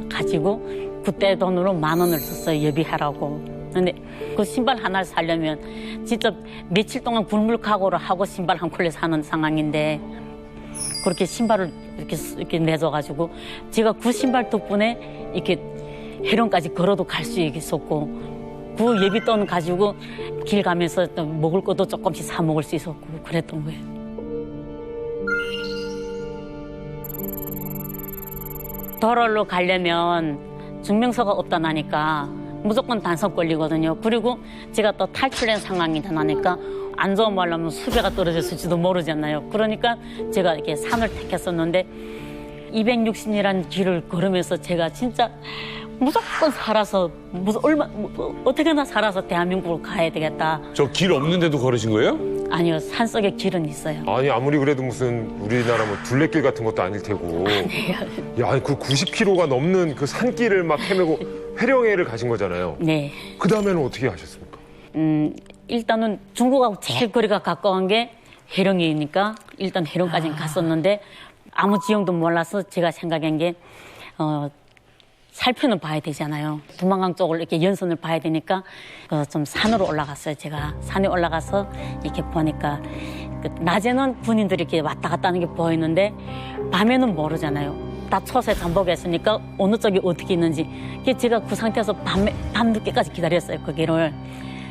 가지고 그때 돈으로 10,000원을 썼어요. 예비하라고. 근데 그 신발 하나를 사려면 진짜 며칠 동안 굶을 각오를 하고 신발 한 켤레 사는 상황인데 그렇게 신발을 이렇게 내줘가지고 제가 그 신발 덕분에 이렇게 해령까지 걸어도 갈 수 있었고 그 예비돈 가지고 길 가면서 또 먹을 것도 조금씩 사 먹을 수 있었고 그랬던 거예요. 도로로 가려면 증명서가 없다 나니까 무조건 단속 걸리거든요. 그리고 제가 또 탈출한 상황이 나니까 안 좋은 말로 하면 수배가 떨어졌을지도 모르잖아요. 그러니까 제가 이렇게 산을 택했었는데 260리라는 길을 걸으면서 제가 진짜 무조건 살아서 어떻게나 살아서 대한민국으로 가야 되겠다. 저 길 없는데도 걸으신 거예요? 아니요, 산속에 길은 있어요. 아니 아무리 그래도 무슨 우리나라 뭐 둘레길 같은 것도 아닐 테고. 야, 그 90km가 넘는 그 산길을 막 헤매고 회령회를 가신 거잖아요. 네. 그 다음에는 어떻게 하셨습니까? 일단은 중국하고 제일 거리가 가까운 게 해령이니까 일단 해령까지는 갔었는데 아무 지형도 몰라서 제가 생각한 게 살펴는 봐야 되잖아요. 두만강 쪽을 이렇게 연선을 봐야 되니까 좀 산으로 올라갔어요. 제가 산에 올라가서 이렇게 보니까 낮에는 군인들이 이렇게 왔다 갔다 하는 게 보이는데 밤에는 모르잖아요. 다 초세 잠복했으니까 어느 쪽이 어떻게 있는지. 제가 그 상태에서 밤 늦게까지 기다렸어요. 그 길을.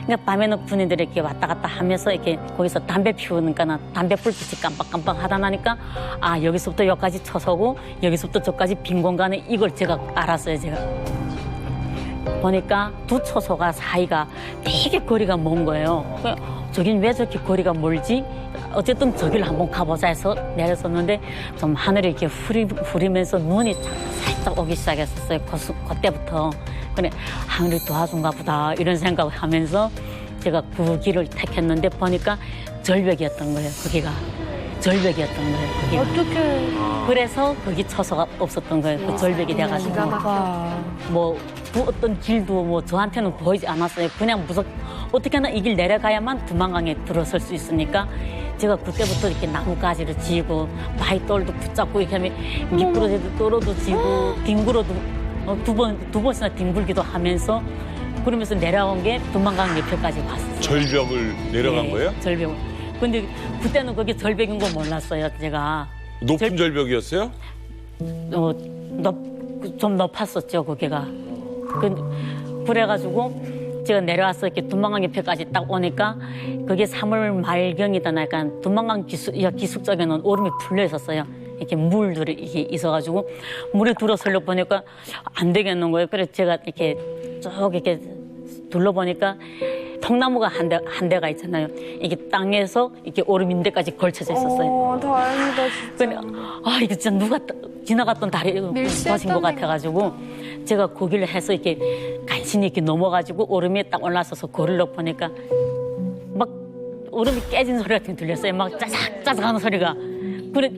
그러니까 밤에는 군인들이 이렇게 왔다 갔다 하면서 이렇게 거기서 담배 피우니까 담배 불빛이 깜빡깜빡 하다 나니까 아, 여기서부터 여기까지 쳐서고 여기서부터 저까지 빈 공간에 이걸 제가 알았어요. 제가 보니까 두 초소가 사이가 되게 거리가 먼 거예요. 저긴 왜 저렇게 거리가 멀지? 어쨌든 저기를 한번 가보자 해서 내렸었는데 좀 하늘이 이렇게 흐리면서 눈이 살짝 오기 시작했었어요. 그때부터. 그래, 하늘이 도와준가 보다 이런 생각을 하면서 제가 그 길을 택했는데 보니까 절벽이었던 거예요. 거기가 절벽이었던 거예요. 거기가. 어떻게? 그래서 거기 처소가 없었던 거예요. 그 절벽이 돼가지고 뭐 어떤 길도 뭐 저한테는 보이지 않았어요. 그냥 어떻게나 이 길 내려가야만 두만강에 들어설 수 있으니까 제가 그때부터 이렇게 나뭇가지를 지고 바위돌도 붙잡고 이렇게 하면 미끄러져도 떨어도 지고 뒹굴어도 두 번씩이나 뒹굴기도 하면서 그러면서 내려온 게 두만강 옆에까지 왔어요. 절벽을 내려간 거예요? 절벽을. 근데 그때는 그게 절벽인 거 몰랐어요, 제가. 높은 절벽이었어요? 좀 높았었죠, 거기가. 그래가지고 제가 내려와서 이렇게 두만강 옆에까지 딱 오니까 그게 3월 말경이다 약간 두만강 기슭 쪽에는 얼음이 풀려 있었어요. 이렇게 물들이 이렇게 있어가지고 물에 들어서려 보니까 안 되겠는 거예요. 그래서 제가 이렇게 쭉 이렇게 둘러보니까 통나무가 한 대가 있잖아요. 이게 땅에서 이렇게 얼음 인대까지 걸쳐져 있었어요. 다행이다 진짜. 이거 진짜 누가 지나갔던 다리 맞은 것 같아가지고 제가 고기를 해서 이렇게 간신히 이렇게 넘어가지고 얼음에 딱 올라서서 거리를 보니까 막 얼음이 깨진 소리가 들렸어요. 막 짜작짜작 하는 소리가. 그래,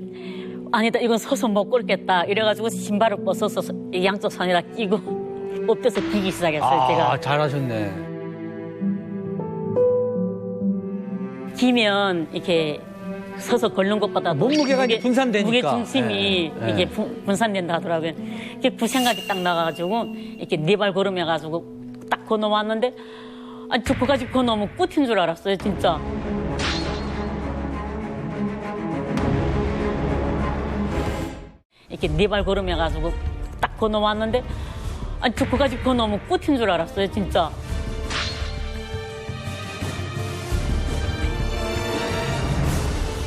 아니다, 이건 서서 못 걷겠다. 이래가지고 신발을 벗어서 양쪽 손에다 끼고 엎드려서 기기 시작했어요, 제가. 잘하셨네. 기면 이렇게 서서 걷는 것보다 몸무게가 이제 분산되니까. 무게 중심이 이게 분산된다 하더라고요. 그 생각이 딱 나가지고 이렇게 네 발 걸음해가지고 딱 건너왔는데 아니 저거까지 건너면 끝인 줄 알았어요, 진짜. 이렇게 네 발 걸음해가지고 딱 건너왔는데 아니 저거까지 건너면 끝인 줄 알았어요, 진짜.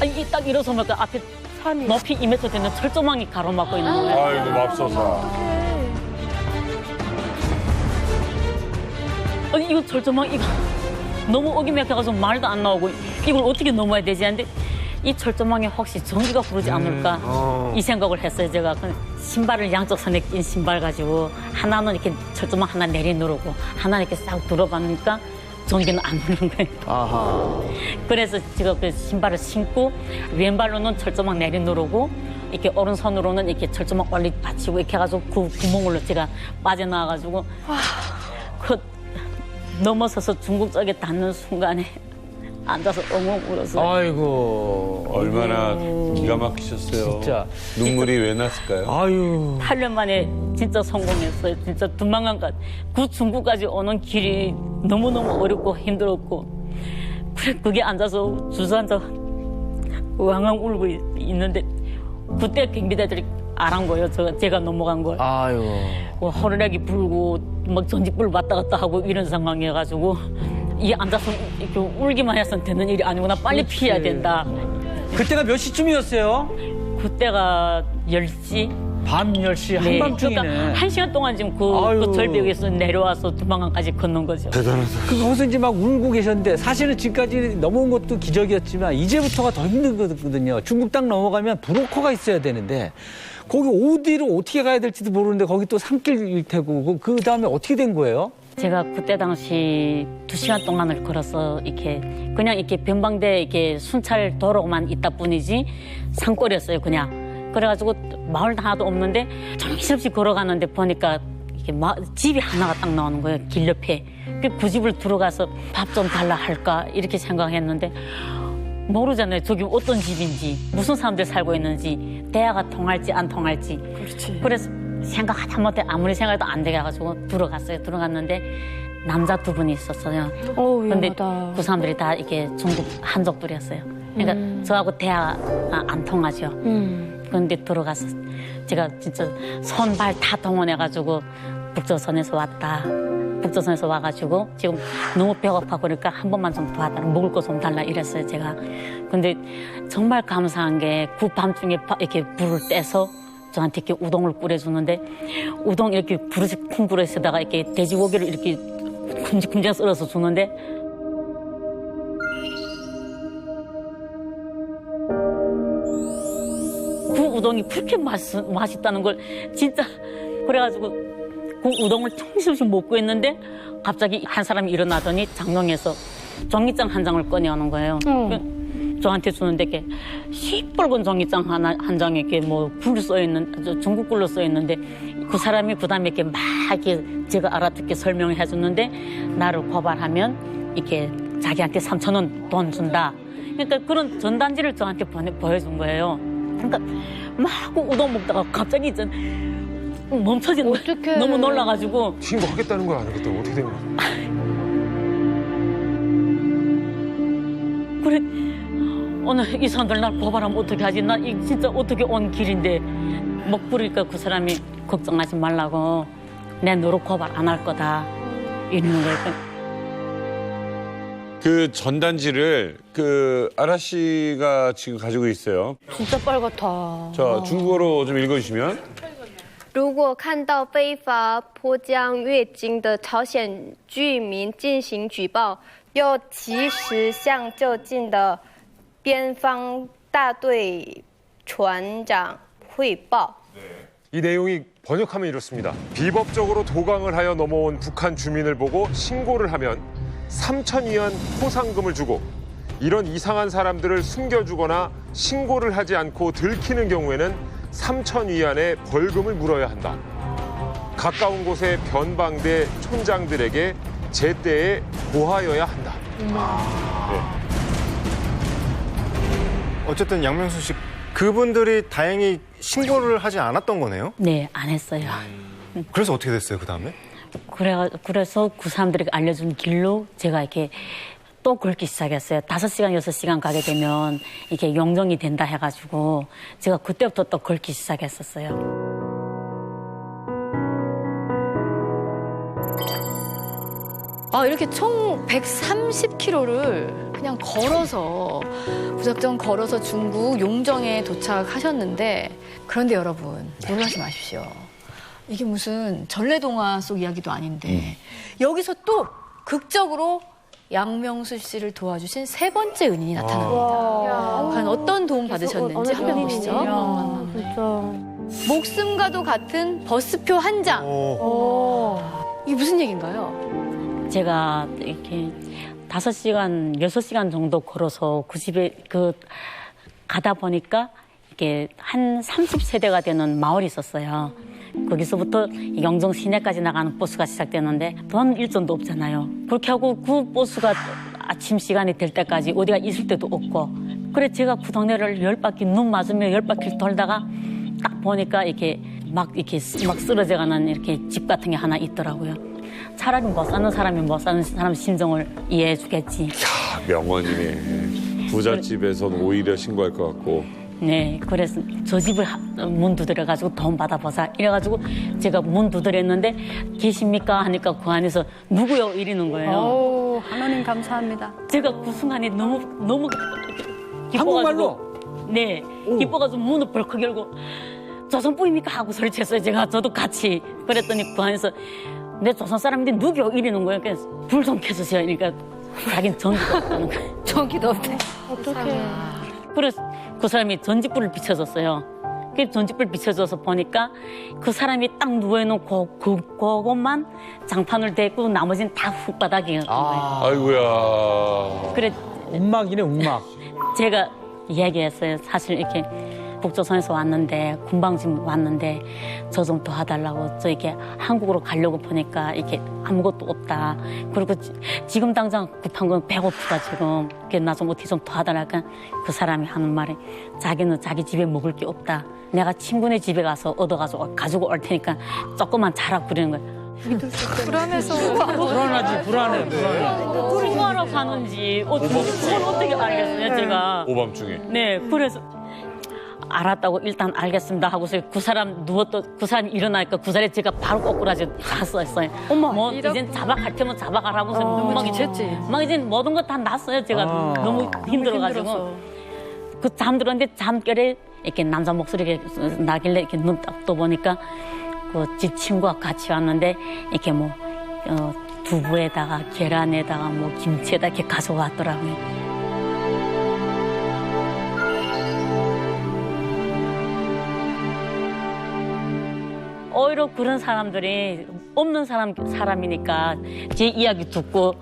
아니 딱 일어서면 그 앞에 산이 높이 2m 되는 철조망이 가로막고 있는 거예요. 아이고 맙소사. 아니 이거 철조망 이거 너무 어기맥혀가지고 말도 안 나오고 이걸 어떻게 넘어야 되지 하는데 이 철조망에 혹시 전기가 흐르지 않을까 이 생각을 했어요. 제가 신발을 양쪽 손에 낀 신발 가지고 하나는 이렇게 철조망 하나 내리누르고 하나 이렇게 싹 들어봤으니까 전기는 안 흐르는 거예요. 아하. 그래서 제가 그 신발을 신고 왼발로는 철조망 내리누르고 이렇게 오른손으로는 이렇게 철조망 올리 받치고 이렇게 해가지고 그 구멍으로 제가 빠져나와가지고 그 넘어서서 중국 쪽에 닿는 순간에 앉아서 엉엉 울었어요. 아이고. 얼마나 기가 막히셨어요. 진짜. 눈물이 왜 났을까요? 아유. 8년 만에 진짜 성공했어요. 진짜 두만강까지. 그 중국까지 오는 길이 너무너무 어렵고 힘들었고. 그게 앉아서 주저앉아 왕왕 울고 있는데 그때 경비대들이 알은 거예요. 제가 넘어간 걸. 아유. 호루라기 불고 막 전직불 왔다 갔다 하고 이런 상황이어가지고 이 앉아서 이렇게 울기만 해서는 되는 일이 아니구나. 빨리 피해야 된다. 그때가 몇 시쯤이었어요? 그때가 10시? 밤 10시 네, 한밤중이네. 그러니까 1시간 동안 지금 아유. 그 절벽에서 내려와서 두만강까지 걷는 거죠. 거기서 이제 막 울고 계셨는데 사실은 지금까지 넘어온 것도 기적이었지만 이제부터가 더 힘든 거거든요. 중국 땅 넘어가면 브로커가 있어야 되는데 거기 어디로 어떻게 가야 될지도 모르는데 거기 또 산길일 테고 그 다음에 어떻게 된 거예요? 제가 그때 당시 2시간 동안을 걸어서 이렇게 그냥 이렇게 변방대 이렇게 순찰 도로만 있다 뿐이지 산골이었어요 그냥. 그래가지고 마을 하나도 없는데 정신없이 걸어가는데 보니까 이게 집이 하나가 딱 나오는 거예요 길 옆에. 그 집을 들어가서 밥 좀 달라 할까 이렇게 생각했는데 모르잖아요 저기 어떤 집인지 무슨 사람들 살고 있는지 대화가 통할지 안 통할지. 그렇지. 그래서 생각하다 못해 아무리 생각해도 안 되게 해가지고 들어갔어요. 들어갔는데 남자 2분이 있었어요. 근데 그 사람들이 다 이게 중국 한족들이었어요. 그러니까 저하고 대화 안 통하죠. 그런데 들어가서 제가 진짜 손발 다 동원해가지고 북조선에서 왔다. 북조선에서 와가지고 지금 너무 배고파 그러니까 한 번만 좀 도와달라. 먹을 거 좀 달라 이랬어요 제가. 근데 정말 감사한 게 그 밤중에 이렇게 불을 떼서 저한테 이렇게 우동을 끓여주는데 우동 이렇게 큰 그릇에다가 이렇게 돼지고기를 이렇게 큼직큼직 썰어서 주는데 그 우동이 그렇게 맛있다는 걸 진짜 그래가지고 그 우동을 정신없이 먹고 있는데 갑자기 한 사람이 일어나더니 장롱에서 종이장 한 장을 꺼내오는 거예요. 저한테 주는데 이렇게 시뻘건 종이장 한 장에 이렇게 뭐 글 써 있는 중국 글로 써 있는데 그 사람이 그다음에 이렇게 막 이렇게 제가 알아듣게 설명을 해줬는데 나를 고발하면 이렇게 자기한테 3,000원 돈 준다. 그러니까 그런 전단지를 저한테 보여준 거예요. 그러니까 막 우동 먹다가 갑자기 멈춰진 거예요. 너무 놀라가지고. 신고하겠다는 거야 안 하겠다고 어떻게 된 거야? 그래. 오늘 이 사람들 날 고발하면 어떻게 하지? 나 진짜 어떻게 온 길인데 못 부르니까 그 사람이 걱정하지 말라고 내 너로 고발 안 할 거다 이러는 거예요. 그 전단지를 그 아라 씨가 지금 가지고 있어요. 진짜 빨갛다. 자, 중국어로 좀 읽어주시면. 如果看到非法泼浆越境的朝鲜居民进行举报，要及时向就近的边防大队船长汇报。 이 내용이 번역하면 이렇습니다. 비법적으로 도강을 하여 넘어온 북한 주민을 보고 신고를 하면 3,000위안 포상금을 주고 이런 이상한 사람들을 숨겨주거나 신고를 하지 않고 들키는 경우에는 3,000위안의 벌금을 물어야 한다. 가까운 곳의 변방대 촌장들에게 제때에 고하여야 한다. 어쨌든 양명수 씨 그분들이 다행히 신고를 하지 않았던 거네요? 네, 안 했어요. 그래서 어떻게 됐어요, 그 다음에? 그래서 그 사람들이 알려준 길로 제가 이렇게 또 걷기 시작했어요. 5시간, 6시간 가게 되면 이게 용정이 된다 해가지고 제가 그때부터 또 걷기 시작했었어요. 이렇게 총 130km를 그냥 걸어서 무작정 걸어서 중국 용정에 도착하셨는데 그런데 여러분 놀라지 마십시오. 이게 무슨 전래동화 속 이야기도 아닌데 여기서 또 극적으로 양명수 씨를 도와주신 3번째 은인이 나타납니다. 과연 어떤 도움 받으셨는지 한번 보시죠. 진짜. 목숨과도 같은 버스표 한 장. 이게 무슨 얘기인가요? 제가 이렇게 5시간, 6시간 정도 걸어서 그 집에 가다 보니까 이게 한 30세대가 되는 마을이 있었어요. 거기서부터 영정 시내까지 나가는 버스가 시작되는데 돈 일전도 없잖아요. 그렇게 하고 그 버스가 아침 시간이 될 때까지 어디가 있을 때도 없고 그래 제가 그 동네를 10바퀴 눈 맞으며 10바퀴를 돌다가 딱 보니까 이렇게 막 쓰러져가는 이렇게 집 같은 게 하나 있더라고요. 차라리 못 사는 사람이 못 사는 사람 심정을 이해해 주겠지. 야, 명언이네. 부잣집에서는 오히려 신고할 것 같고. 네, 그래서 저 집을 문 두드려가지고 돈 받아보자. 이래가지고 제가 문 두드렸는데 계십니까? 하니까 그 안에서 누구요? 이러는 거예요. 하나님 감사합니다. 제가 그 순간에 너무 기뻐가지고. 한국말로? 네, 기뻐가지고 문을 벌컥 열고 조선뿌입니까? 하고 소리쳤어요. 제가 저도 같이. 그랬더니 그 안에서 내 조선 사람인데 누구요? 이러는 거예요. 그래서 불 좀 켜주세요. 그러니까 자기는 전기도 없다는 거예요. 전기도 없대. 어떡해. 그래서 그 사람이 전직불을 비춰줬어요. 그 전직불 비춰줘서 보니까 그 사람이 딱 누워있는 그것만 장판을 대고 나머지는 다 흙바닥이었던 거예요. 아이고야. 그래 운막이네, 운막. 제가 이야기했어요. 사실 이렇게 북조선에서 왔는데 군방진 왔는데 저 좀 도와달라고. 저 이렇게 한국으로 가려고 보니까 이렇게 아무것도 없다. 그리고 지금 당장 급한 건 배고프다 지금. 나 좀 어떻게 좀 도와달라니까 그 사람이 하는 말이 자기는 자기 집에 먹을 게 없다. 내가 친구네 집에 가서 가지고 올 테니까 조금만 자라 그러는 거야. 불안해서 불안하지, 불안해. 그걸 뭐하러 가는지 그걸 어떻게 알겠어요 제가. 오밤중에. 네, 그래서 알았다고 일단 알겠습니다 하고서 그 사람 그 사람이 일어나니까 그 자리에 제가 바로 꼬꾸라지 갔었어요. 어머, 뭐 이젠 자박할 테면 자박하라고서 막 이제 모든 거 다 났어요. 제가 너무 힘들어가지고. 그 잠들었는데 잠결에 이렇게 남자 목소리가 나길래 이렇게 눈 딱 떠보니까 그 집 친구가 같이 왔는데 이렇게 뭐 두부에다가 계란에다가 뭐 김치에다 이렇게 가져왔더라고요. 오히려 그런 사람들이 없는 사람이니까 제 이야기 듣고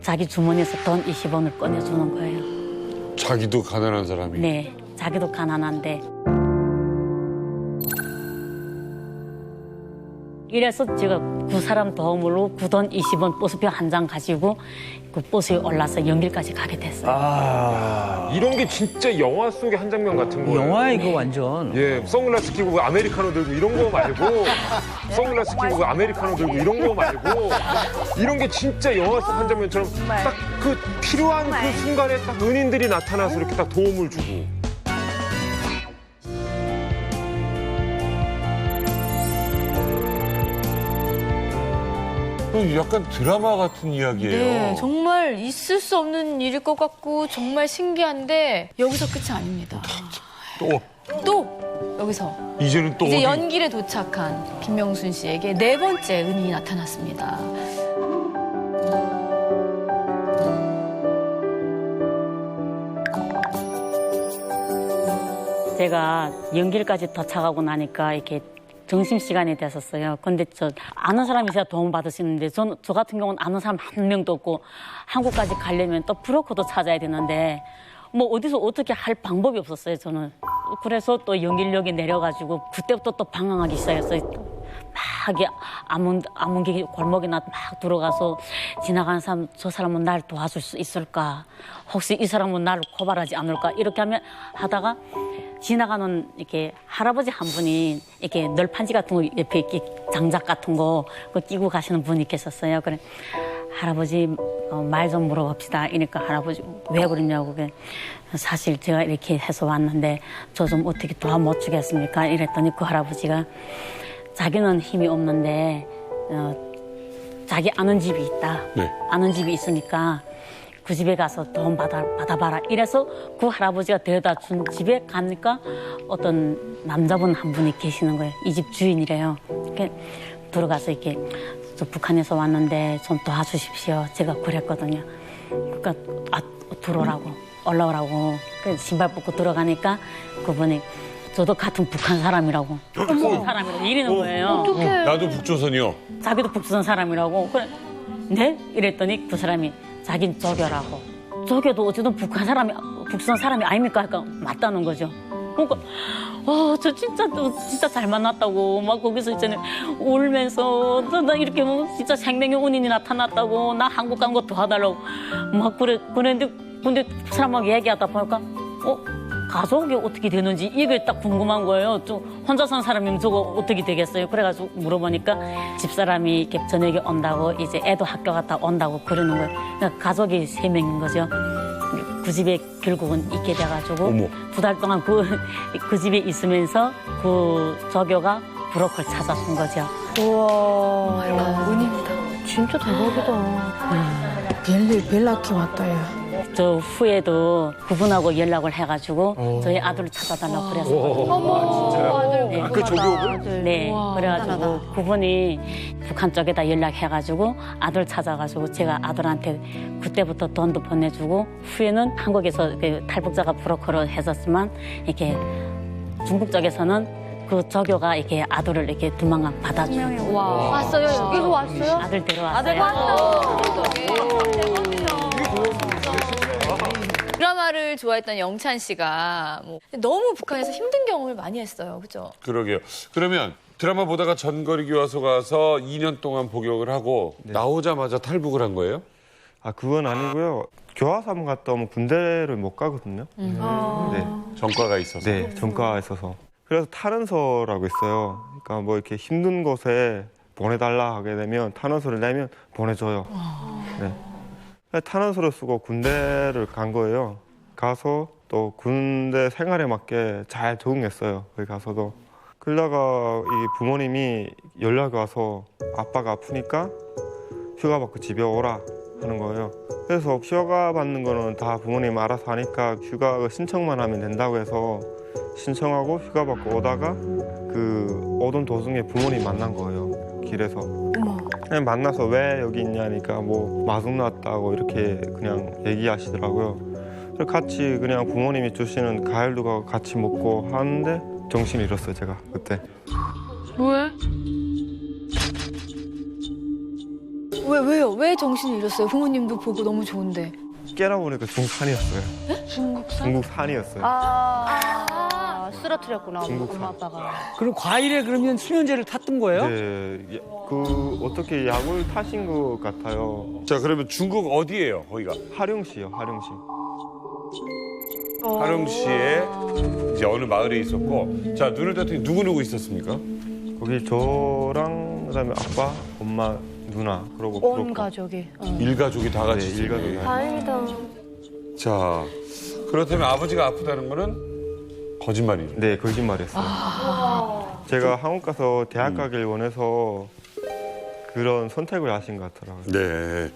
자기 주머니에서 돈 20원을 꺼내주는 거예요. 자기도 가난한 사람이. 네, 자기도 가난한데. 이래서 제가 그 사람 도움으로 그 돈 20원 버스표 한 장 가지고 그 버스에 올라서 연길까지 가게 됐어요. 이런 게 진짜 영화 속의 한 장면 같은 거예요. 영화야, 이거 완전. 예, 선글라스 끼고 아메리카노 들고 이런 거 말고 선글라스 끼고 아메리카노 들고 이런 거 말고 이런 게 진짜 영화 속 한 장면처럼 딱 그 필요한 그 순간에 딱 은인들이 나타나서 이렇게 딱 도움을 주고. 약간 드라마 같은 이야기예요. 네, 정말 있을 수 없는 일일 것 같고 정말 신기한데 여기서 끝이 아닙니다. 또 여기서 이제는 또 이제 어디? 연길에 도착한 김명순 씨에게 네 번째 은인이 나타났습니다. 제가 연길까지 도착하고 나니까 이렇게 점심시간이 됐었어요. 근데 아는 사람이 제가 도움 받으시는데 저 같은 경우는 아는 사람 한 명도 없고 한국까지 가려면 또 브로커도 찾아야 되는데 뭐 어디서 어떻게 할 방법이 없었어요, 저는. 그래서 또 연길역에 내려가지고 그때부터 또 방황하기 시작했어요. 막 아문기 골목이나 막 들어가서 지나가는 사람, 저 사람은 날 도와줄 수 있을까? 혹시 이 사람은 나를 고발하지 않을까? 이렇게 하다가 지나가는 이렇게 할아버지 한 분이 이렇게 널판지 같은 거 옆에 이렇게 장작 같은 거 끼고 가시는 분이 계셨어요. 그래 할아버지 말 좀 물어봅시다. 이러니까 할아버지 왜 그러냐고. 사실 제가 이렇게 해서 왔는데 저 좀 어떻게 도와 못 주겠습니까? 이랬더니 그 할아버지가 자기는 힘이 없는데 자기 아는 집이 있다. 네. 아는 집이 있으니까 그 집에 가서 도움 받아봐라. 이래서 그 할아버지가 데려다 준 집에 가니까 어떤 남자분 한 분이 계시는 거예요. 이 집 주인이래요. 이렇게 들어가서 이렇게 저 북한에서 왔는데 좀 도와주십시오. 제가 그랬거든요. 그러니까 들어오라고 올라오라고. 신발 벗고 들어가니까 그분이 저도 같은 북한 사람이라고. 북한 사람이라고 이러는 거예요. 어떡해. 나도 북조선이요. 자기도 북조선 사람이라고. 그래. 네? 이랬더니 그 사람이 자긴 조교라고. 조교도 어쨌든 북조선 사람이 아닙니까? 그러니까 맞다는 거죠. 그러니까 저 진짜 잘 만났다고 막 거기서 있잖아요 울면서 나 이렇게 뭐 진짜 생명의 은인이 나타났다고 나 한국 간 거 도와달라고 막 그랬는데 근데 그 사람하고 얘기하다 보니까 가족이 어떻게 되는지 이게 딱 궁금한 거예요. 좀 혼자 사는 사람이면 저거 어떻게 되겠어요? 그래가지고 물어보니까 집사람이 이렇게 저녁에 온다고 이제 애도 학교 갔다 온다고 그러는 거예요. 그러니까 가족이 3명인 거죠. 그 집에 결국은 있게 돼가지고 2달 동안 그 집에 있으면서 그 조교가 브로커를 찾아준 거죠. 우와, 은인이다. 진짜 대박이다. 벨라키 왔다, 야. 저 후에도 그분하고 연락을 해가지고 저희 아들을 찾아달라고 그랬어요. 어머, 그 조교분? 네, 그래가지고 그분이 북한 쪽에다 연락해가지고 아들 찾아가지고 제가 아들한테 그때부터 돈도 보내주고 후에는 한국에서 그 탈북자가 브로커로 했었지만 이렇게 중국 쪽에서는 그 조교가 이렇게 아들을 이렇게 두만강 받아주고 왔어요? 여기로 왔어요? 아들 데려왔어요. 아들 왔어. 드라마를 좋아했던 영찬 씨가 뭐 너무 북한에서 힘든 경험을 많이 했어요. 그죠? 그러게요. 그러면 드라마 보다가 전거리 교화소 가서 2년 동안 복역을 하고 나오자마자 탈북을 한 거예요? 아, 그건 아니고요. 교화삼 갔다 오면 군대를 못 가거든요. 네. 전과가 있어서. 네, 전과가 있어서. 그래서 탄원서라고 있어요. 그러니까 뭐 이렇게 힘든 곳에 보내달라 하게 되면 탄원서를 내면 보내줘요. 네. 탄원서를 쓰고 군대를 간 거예요. 가서 또 군대 생활에 맞게 잘 적응했어요. 거기 가서도. 그러다가 이 부모님이 연락이 와서 아빠가 아프니까 휴가 받고 집에 오라 하는 거예요. 그래서 휴가 받는 거는 다 부모님 알아서 하니까 휴가 신청만 하면 된다고 해서 신청하고 휴가 받고 오다가 그 오던 도중에 부모님 만난 거예요. 길에서. 그냥 만나서 왜 여기 있냐니까 뭐 마중 났다고 이렇게 그냥 얘기하시더라고요. 그래서 같이 그냥 부모님이 주시는 과일도 가고 같이 먹고 하는데 정신을 잃었어요, 제가 그때. 왜요? 왜 정신을 잃었어요? 부모님도 보고 너무 좋은데. 깨라보니까 중산이었어요. 중국산이었어요. 쓰러뜨렸구나, 중국산. 엄마 아빠가. 그럼 과일에 그러면 수면제를 탔던 거예요? 네, 그 어떻게 약을 타신 것 같아요. 자, 그러면 중국 어디예요, 거기가? 하룡시요, 하룡시. 하룡시에 이제 어느 마을에 있었고, 자, 눈을 떴더니 누구 있었습니까? 거기 저랑 그다음에 아빠, 엄마, 누나 그러고 온 그렇고. 가족이. 일가족이 다 같이. 네, 일가족이. 다행이다. 자, 그렇다면 아버지가 아프다는 거는 거짓말이죠. 네, 거짓말이었어요. 제가 한국 가서 대학 가길 원해서 그런 선택을 하신 것 같더라고요. 네.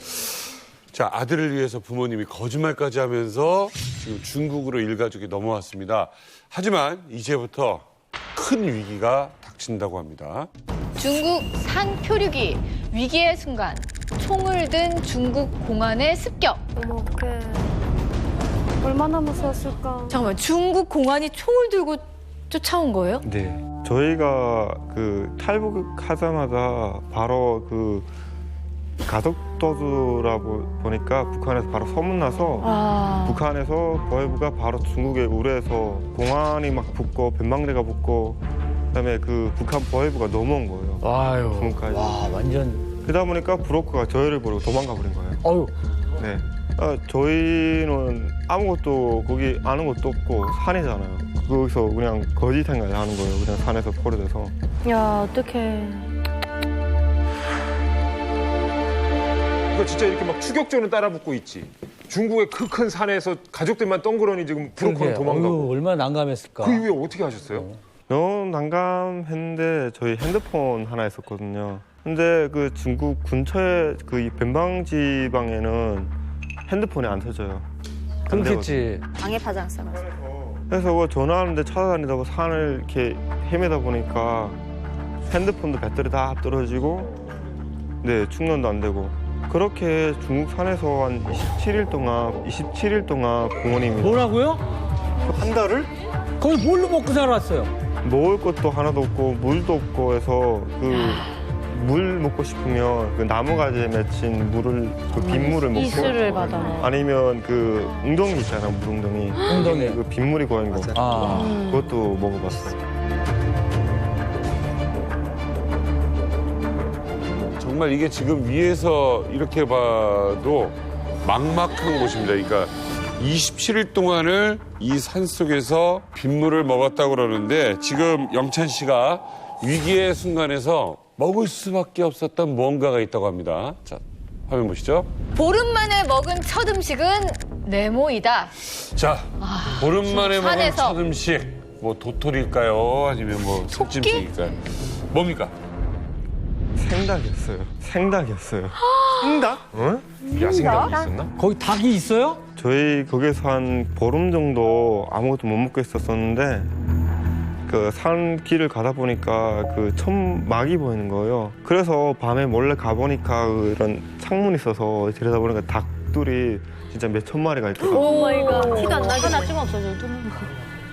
자, 아들을 위해서 부모님이 거짓말까지 하면서 지금 중국으로 일가족이 넘어왔습니다. 하지만 이제부터 큰 위기가 닥친다고 합니다. 중국 산 표류기 위기의 순간 총을 든 중국 공안에 습격. 어머, 어떡해. 얼마나 무서웠을까. 잠깐만, 중국 공안이 총을 들고 쫓아온 거예요? 네. 저희가 그 탈북하자마자 바로 그 가덕도주라고 보니까 북한에서 바로 소문나서 북한에서 보위부가 바로 중국에 의뢰해서 공안이 막 붙고 변방대가 붙고 그다음에 그 북한 보위부가 넘어온 거예요. 아유. 중국까지. 와, 완전. 그러다 보니까 브로커가 저희를 버리고 도망가 버린 거예요. 어유. 네. 저희는 아무것도 거기 아는 것도 없고 산이잖아요. 거기서 그냥 거짓 생각을 하는 거예요. 그냥 산에서 포로돼서. 야, 어떡해. 그러니까 진짜 이렇게 막 추격전을 따라붙고 있지. 중국의 그 큰 산에서 가족들만 덩그러니 지금 브로커는 도망가고. 어휴, 얼마나 난감했을까. 그 이후에 어떻게 하셨어요? 너무 난감했는데 저희 핸드폰 하나 있었거든요. 근데 그 중국 근처에 그 변방 지방에는 핸드폰이 안 터져요. 안 그렇겠지. 방해 파장 써가지고. 그래서 뭐 전화하는데 찾아다니다가 산을 이렇게 헤매다 보니까 핸드폰도 배터리 다 떨어지고 네, 충전도 안 되고 그렇게 중국 산에서 한 27일 동안 부모님이 뭐라고요? 한 달을? 거기 뭘로 먹고 살았어요? 먹을 것도 하나도 없고 물도 없고 해서 그 물 먹고 싶으면 그 나무가지에 맺힌 물을 그 빗물을 먹고 이수를 받아. 아니면 그 웅덩이 있잖아요, 물웅덩이. 웅덩이. 그 빗물이 고인 거. 그것도 먹어봤어요. 정말 이게 지금 위에서 이렇게 봐도 막막한 곳입니다. 그러니까 27일 동안을 이 산속에서 빗물을 먹었다고 그러는데 지금 영찬 씨가 위기의 순간에서 먹을 수밖에 없었던 무언가가 있다고 합니다. 자, 화면 보시죠. 보름 만에 먹은 첫 음식은 네모이다. 자, 보름 만에 먹은 산에서. 첫 음식. 뭐 도토리일까요? 아니면 뭐 살찜식일까요? 뭡니까? 생닭이었어요. 생닭이었어요. 생닭? 응? 야생닭이 있었나? 거기 닭이 있어요? 저희 거기서 한 보름 정도 아무것도 못 먹고 있었었는데 그 산 길을 가다 보니까 그 천막이 보이는 거예요. 그래서 밤에 몰래 가보니까 이런 창문이 있어서 들여다보니까 닭들이 진짜 몇 천 마리가 있더라고요. 오 마이 갓. 티가 안 나게. 하나쯤 없어져.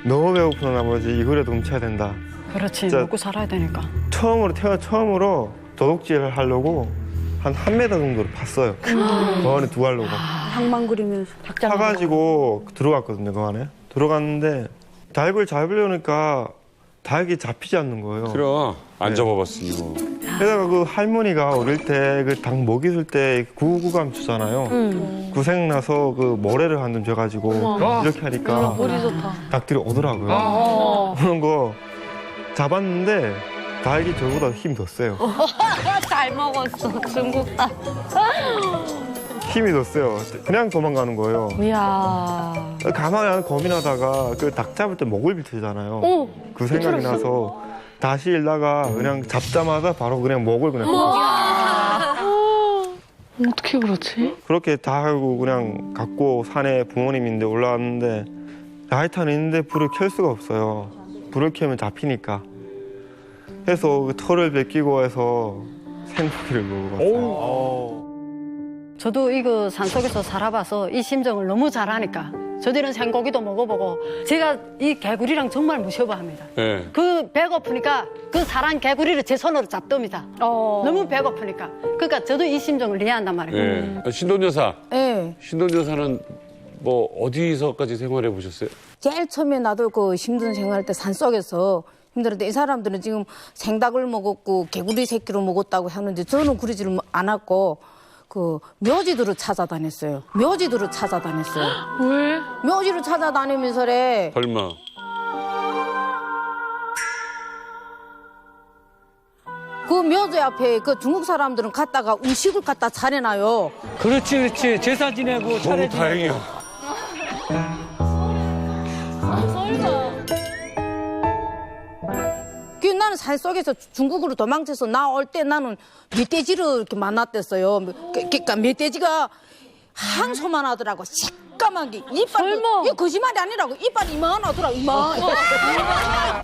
너무 배고픈 나머지 이거라도 훔쳐야 된다. 그렇지. 진짜 먹고 살아야 되니까. 처음으로 도둑질을 하려고 한 1m 정도를 봤어요. 그 안에 두 알로가. 닭만 그리면서. 사가지고 들어갔거든요, 그 안에. 들어갔는데 닭을 잡으려니까 닭이 잡히지 않는 거예요. 그럼 안 잡아봤으니 뭐. 게다가 그 할머니가 어릴 때 그 닭 먹이 줄 때 구구감 주잖아요. 그 생각나서 그 모래를 한 점 줘가지고 이렇게 하니까 머리 좋다. 닭들이 오더라고요. 그런 거 잡았는데 닭이 저보다 힘이 더 세요. 잘 먹었어. 중국 닭. 힘이 더 세요. 그냥 도망가는 거예요. 이야. 가만히 안 고민하다가 그 닭 잡을 때 목을 비틀잖아요. 그 생각이 나서 다시 일다가 그냥 잡자마자 바로 그냥 목을 그냥 어떻게 그렇지? 그렇게 다 하고 그냥 갖고 산에 부모님인데 올라왔는데 라이터는 있는데 불을 켤 수가 없어요. 불을 켜면 잡히니까. 해서 그 털을 벗기고 해서 생고기를 먹어봤어요. 저도 이거 산속에서 살아봐서 이 심정을 너무 잘 아니까 저들은 생고기도 먹어보고 제가 이 개구리랑 정말 무서워합니다. 네. 그 배고프니까 그 사람 개구리를 제 손으로 잡답니다. 너무 배고프니까. 그러니까 저도 이 심정을 이해한단 말이에요. 네. 신돈 여사. 네. 신돈 여사는 뭐 어디서까지 생활해 보셨어요? 제일 처음에 나도 그 힘든 생활할 때 산속에서 힘들었는데 이 사람들은 지금 생닭을 먹었고 개구리 새끼를 먹었다고 하는데 저는 그러지를 않았고 그 묘지들을 찾아다녔어요. 묘지들을 찾아다녔어요. 왜? 묘지를 찾아다니면서래. 설마. 그 묘지 앞에 그 중국 사람들은 갔다가 음식을 갖다 차려놔요. 그렇지, 그렇지. 제사 지내고 너무 차례 지내고. 다행이야. 그 나는 산속에서 중국으로 도망쳐서 나올 때 나는 멧돼지를 이렇게 만났댔어요. 그러니까 멧돼지가 항소만 하더라고. 새까맣게 이빨이 이거 거짓말이 아니라고. 이빨이 이만하더라. 이만.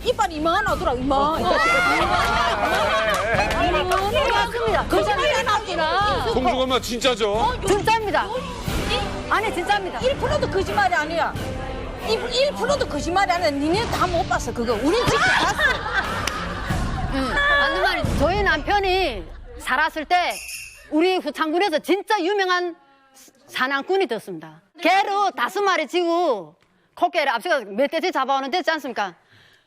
이빨이 이만하더라. 이만. 맞습니다. 거짓말이 아니라. 송중 엄마 진짜죠? 진짜입니다. 아니 진짜입니다. 1%도 거짓말이 아니야. 1%도 거짓말이 아니야. 니네 다 못 봤어 그거. 우린 직접 봤어. 맞는 말이 저희 남편이 살았을 때 우리 후창군에서 진짜 유명한 사냥꾼이 됐습니다. 개로 5마리 지고 코끼리 앞서가서 멧돼지 잡아오는데 있지 않습니까?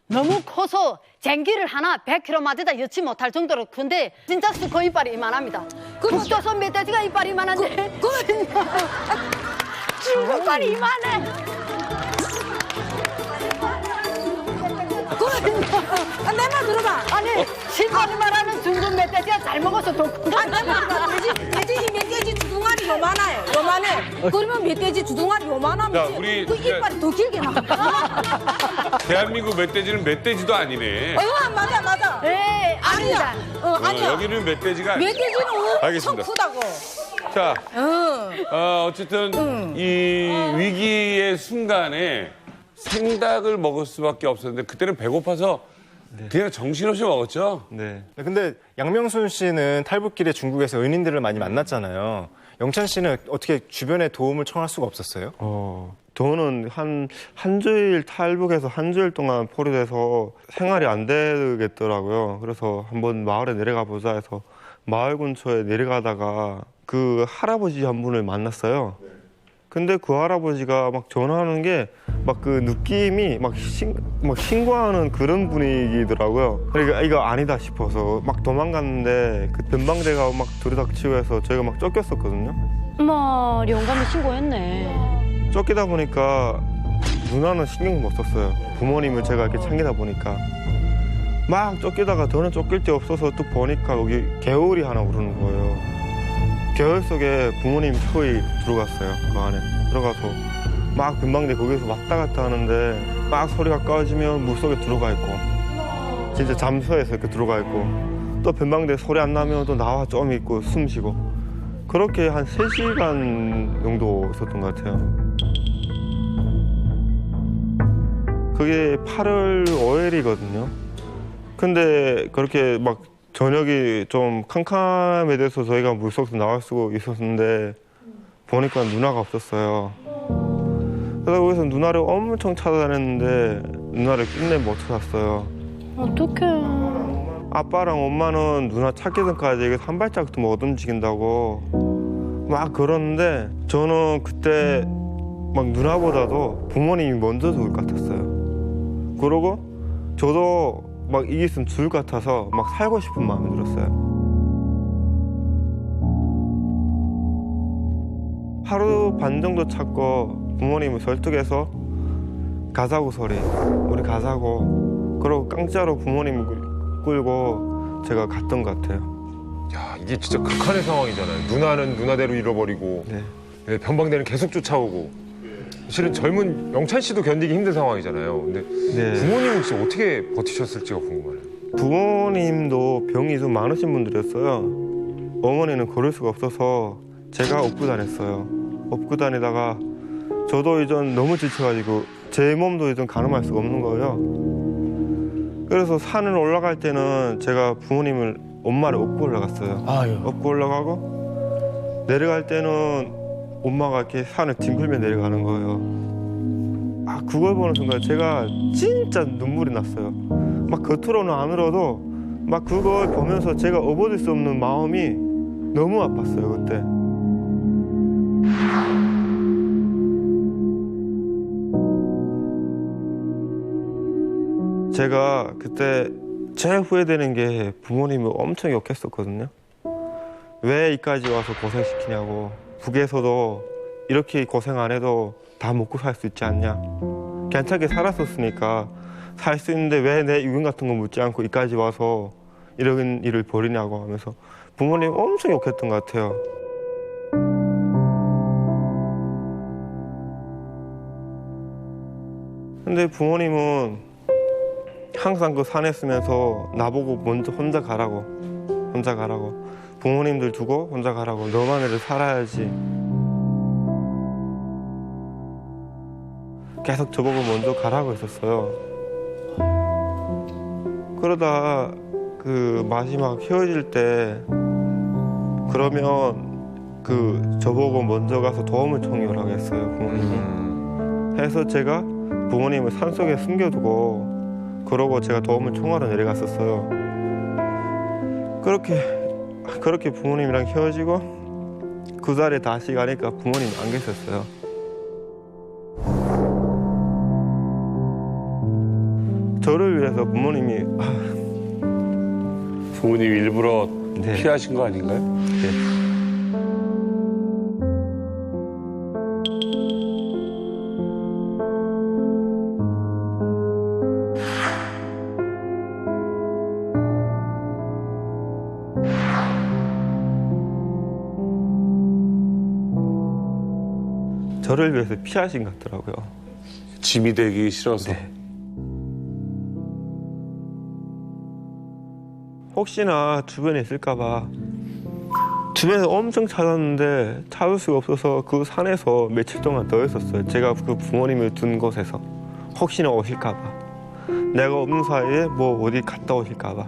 너무 커서 쟁기를 하나 100kg 맞에다 여치 못할 정도로 큰데 진짜 수컷 이빨이 이만합니다. 북조선 멧돼지가 이빨이 이만한데 중국 이빨이 이만해. 내 말 들어봐. 아니, 신발이 말하는 중국 멧돼지가 잘 먹어서 더 큰다. 내 말 들어봐. 돼지 멧돼지 주둥아리 요만해. 요만해. 그러면 멧돼지 주둥아리 요만하면 야, 우리 그 이빨이 더 길게 나와. 대한민국 멧돼지는 멧돼지도 아니네. 맞아. 네, 아니야. 아니야. 여기는 멧돼지가 아니야. 멧돼지는 엄청 알겠습니다. 크다고. 자, 어쨌든 이 위기의 순간에 생닭을 먹을 수밖에 없었는데 그때는 배고파서 그냥 정신없이 먹었죠? 네. 근데 양명순 씨는 탈북길에 중국에서 은인들을 많이 만났잖아요. 영찬 씨는 어떻게 주변에 도움을 청할 수가 없었어요? 저는 한 주일 탈북해서 한 주일 동안 포로돼서 생활이 안 되겠더라고요. 그래서 한번 마을에 내려가 보자 해서 마을 근처에 내려가다가 그 할아버지 한 분을 만났어요. 근데 그 할아버지가 막 전화하는 게 막 그 느낌이 막 신고하는 그런 분위기더라고요. 그러니까 이거 아니다 싶어서 막 도망갔는데 그 전방대가 막 들이닥치고 해서 저희가 막 쫓겼었거든요. 엄마, 영감이 신고했네. 쫓기다 보니까 누나는 신경 못 썼어요. 부모님을 제가 이렇게 챙기다 보니까 막 쫓기다가 저는 쫓길 데 없어서 또 보니까 여기 개울이 하나 오르는 거예요. 개울 속에 부모님 표이 들어갔어요. 그 안에 들어가서 막 금방대 거기서 왔다 갔다 하는데 막 소리가 꺼지면 물속에 들어가 있고 진짜 잠수해서 이렇게 들어가 있고 또 변방대 소리 안 나면 또 나와 좀 있고 숨 쉬고 그렇게 한 3시간 정도 있었던 것 같아요. 그게 8월 5일이거든요. 근데 그렇게 막 저녁이 좀 캄캄해져서 저희가 물속에서 나올 수 있었는데 보니까 누나가 없었어요. 그래서 거기서 누나를 엄청 찾아다녔는데 누나를 끝내 못 찾았어요. 어떡해. 아빠랑 엄마는 누나 찾기 전까지 여기서 한 발짝도 못 움직인다고 막 그러는데 저는 그때 막 누나보다도 부모님이 먼저 죽을 것 같았어요. 그러고 저도 막 이 있으면 죽을 것 같아서 막 살고 싶은 마음이 들었어요. 하루 반 정도 찾고 부모님을 설득해서 가자고 소리 우리 가자고 그러고 깡짜로 부모님을 끌고 제가 갔던 것 같아요. 야, 이게 진짜 극한의 상황이잖아요. 누나는 누나대로 잃어버리고 네, 변방대는 계속 쫓아오고 사실은 젊은 영찬 씨도 견디기 힘든 상황이잖아요. 근데 부모님은 진짜 어떻게 버티셨을지가 궁금하네요. 부모님도 병이 좀 많으신 분들이었어요. 어머니는 걸을 수가 없어서 제가 업고 다녔어요. 업고 다니다가 저도 이제 너무 지쳐가지고 제 몸도 이제 가늠할 수가 없는 거예요. 그래서 산을 올라갈 때는 제가 부모님을 엄마를 업고 올라갔어요. 업고 올라가고 내려갈 때는 엄마가 이렇게 산을 뒹굴며 내려가는 거예요. 아 그걸 보는 순간 제가 진짜 눈물이 났어요. 막 겉으로는 안 울어도 막 그걸 보면서 제가 업어줄 수 없는 마음이 너무 아팠어요 그때. 제가 그때 제일 후회되는 게 부모님을 엄청 욕했었거든요. 왜 이까지 와서 고생시키냐고. 북에서도 이렇게 고생 안 해도 다 먹고 살 수 있지 않냐. 괜찮게 살았었으니까 살 수 있는데 왜 내 유경 같은 거 묻지 않고 이까지 와서 이런 일을 벌이냐고 하면서 부모님 엄청 욕했던 것 같아요. 근데 부모님은 항상 그 산에 있으면서 나보고 먼저 혼자 가라고 부모님들 두고 혼자 가라고 너만을 살아야지 계속 저보고 먼저 가라고 했었어요. 그러다 그 마지막 헤어질 때 그러면 그 저보고 먼저 가서 도움을 청요라고 했어요 부모님이. 해서 제가 부모님을 산속에 숨겨두고 그러고 제가 도움을 청하러 내려갔었어요. 그렇게 부모님이랑 헤어지고 그 자리에 다시 가니까 부모님이 안 계셨어요. 저를 위해서 부모님이 부모님이 일부러 피하신 거 아닌가요? 네. 저를 위해서 피하신 것 같더라고요. 짐이 되기 싫어서. 네. 혹시나 주변에 있을까봐 주변에서 엄청 찾았는데 찾을 수가 없어서 그 산에서 며칠 동안 더 있었어요. 제가 그 부모님을 둔 곳에서 혹시나 오실까봐 내가 없는 사이에 뭐 어디 갔다 오실까봐.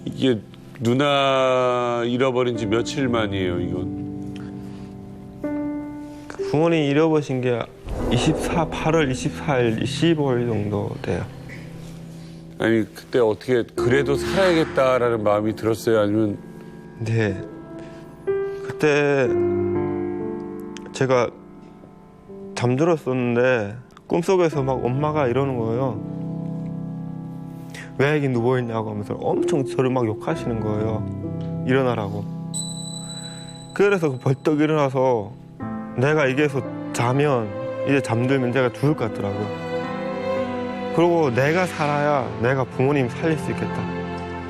이게 누나 잃어버린 지 며칠 만이에요 이건? 부모님 잃어버린 게 8월 24일, 25일 정도 돼요. 아니 그때 어떻게 그래도 살아야겠다라는 마음이 들었어요? 아니면? 네. 그때 제가 잠들었었는데 꿈속에서 막 엄마가 이러는 거예요. 왜 여기 누워있냐고 하면서 엄청 저를 막 욕하시는 거예요. 일어나라고. 그래서 벌떡 일어나서 내가 여기에서 자면 이제 잠들면 제가 죽을 것 같더라고요. 그리고 내가 살아야 내가 부모님 살릴 수 있겠다.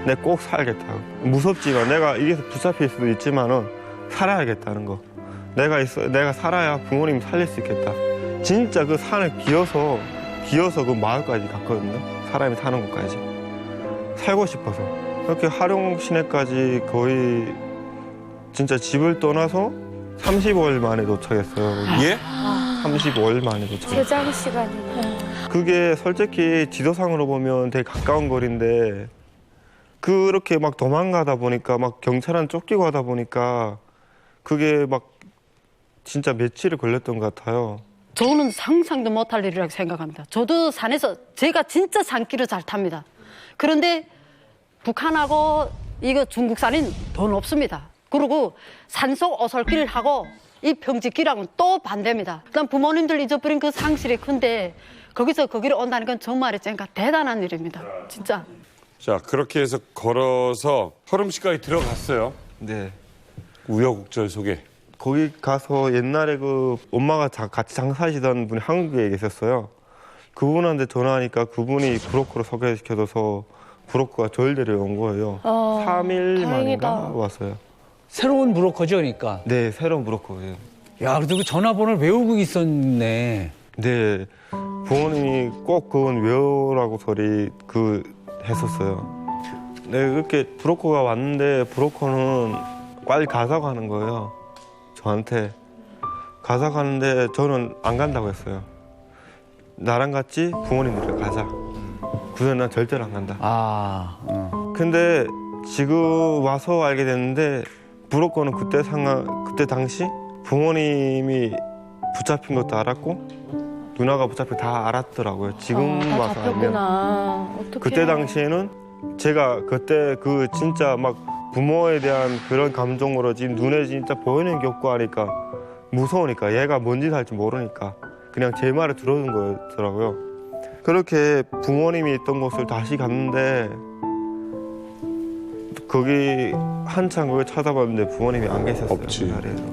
내가 꼭 살겠다. 무섭지만 내가 여기서 붙잡힐 수도 있지만은 살아야겠다는 거. 내가 살아야 부모님 살릴 수 있겠다. 진짜 그 산을 기어서 그 마을까지 갔거든요. 사람이 사는 곳까지. 살고 싶어서. 그렇게 하룡 시내까지 거의 진짜 집을 떠나서 30월 만에 도착했어요. 예? 35일 만에 도착했어요. 제장 시간이네. 그게 솔직히 지도상으로 보면 되게 가까운 거리인데 그렇게 막 도망가다 보니까 막 경찰한 쫓기고 하다 보니까 그게 막 진짜 며칠을 걸렸던 것 같아요. 저는 상상도 못할 일이라고 생각합니다. 저도 산에서 제가 진짜 산길을 잘 탑니다. 그런데 북한하고 이거 중국산인 돈 없습니다. 그리고 산속 어설길하고 이 평지길하고는 또 반대입니다. 일단 부모님들 잊어버린 그 상실이 큰데 거기서 거기로 온다는 건 정말 제가 대단한 일입니다. 진짜. 자, 그렇게 해서 걸어서 허름시까지 들어갔어요. 네. 우여곡절 속에. 거기 가서 옛날에 그 엄마가 같이 장사하시던 분이 한국에 계셨어요. 그분한테 전화하니까 그분이 브로커로 소개시켜줘서 브로커가 저를 데려온 거예요. 3일 만인가 왔어요. 새로운 브로커죠, 그러니까. 네, 새로운 브로커예요. 야, 그래도 그 전화번호를 외우고 있었네. 네, 부모님이 꼭 그건 외우라고 소리 했었어요. 네, 그렇게 브로커가 왔는데 브로커는 빨리 가자고 하는 거예요. 저한테 가자고 하는데 저는 안 간다고 했어요. 나랑 같이 부모님들이랑 가자. 그래서 난 절대로 안 간다. 근데 지금 와서 알게 됐는데 브로커는 그때 당시 부모님이 붙잡힌 것도 알았고 누나가 붙잡힌 다 알았더라고요. 지금 와서 알면. 어떡해. 그때 당시에는 제가 그때 그 진짜 막 부모에 대한 그런 감정으로 지금 눈에 진짜 보이는 게 없고 하니까 무서우니까 얘가 뭔 짓 할지 모르니까 그냥 제 말을 들어준 거더라고요. 그렇게 부모님이 있던 곳을 다시 갔는데 거기 한참 그걸 찾아봤는데 부모님이 안 계셨어요. 없지. 그 자리에서.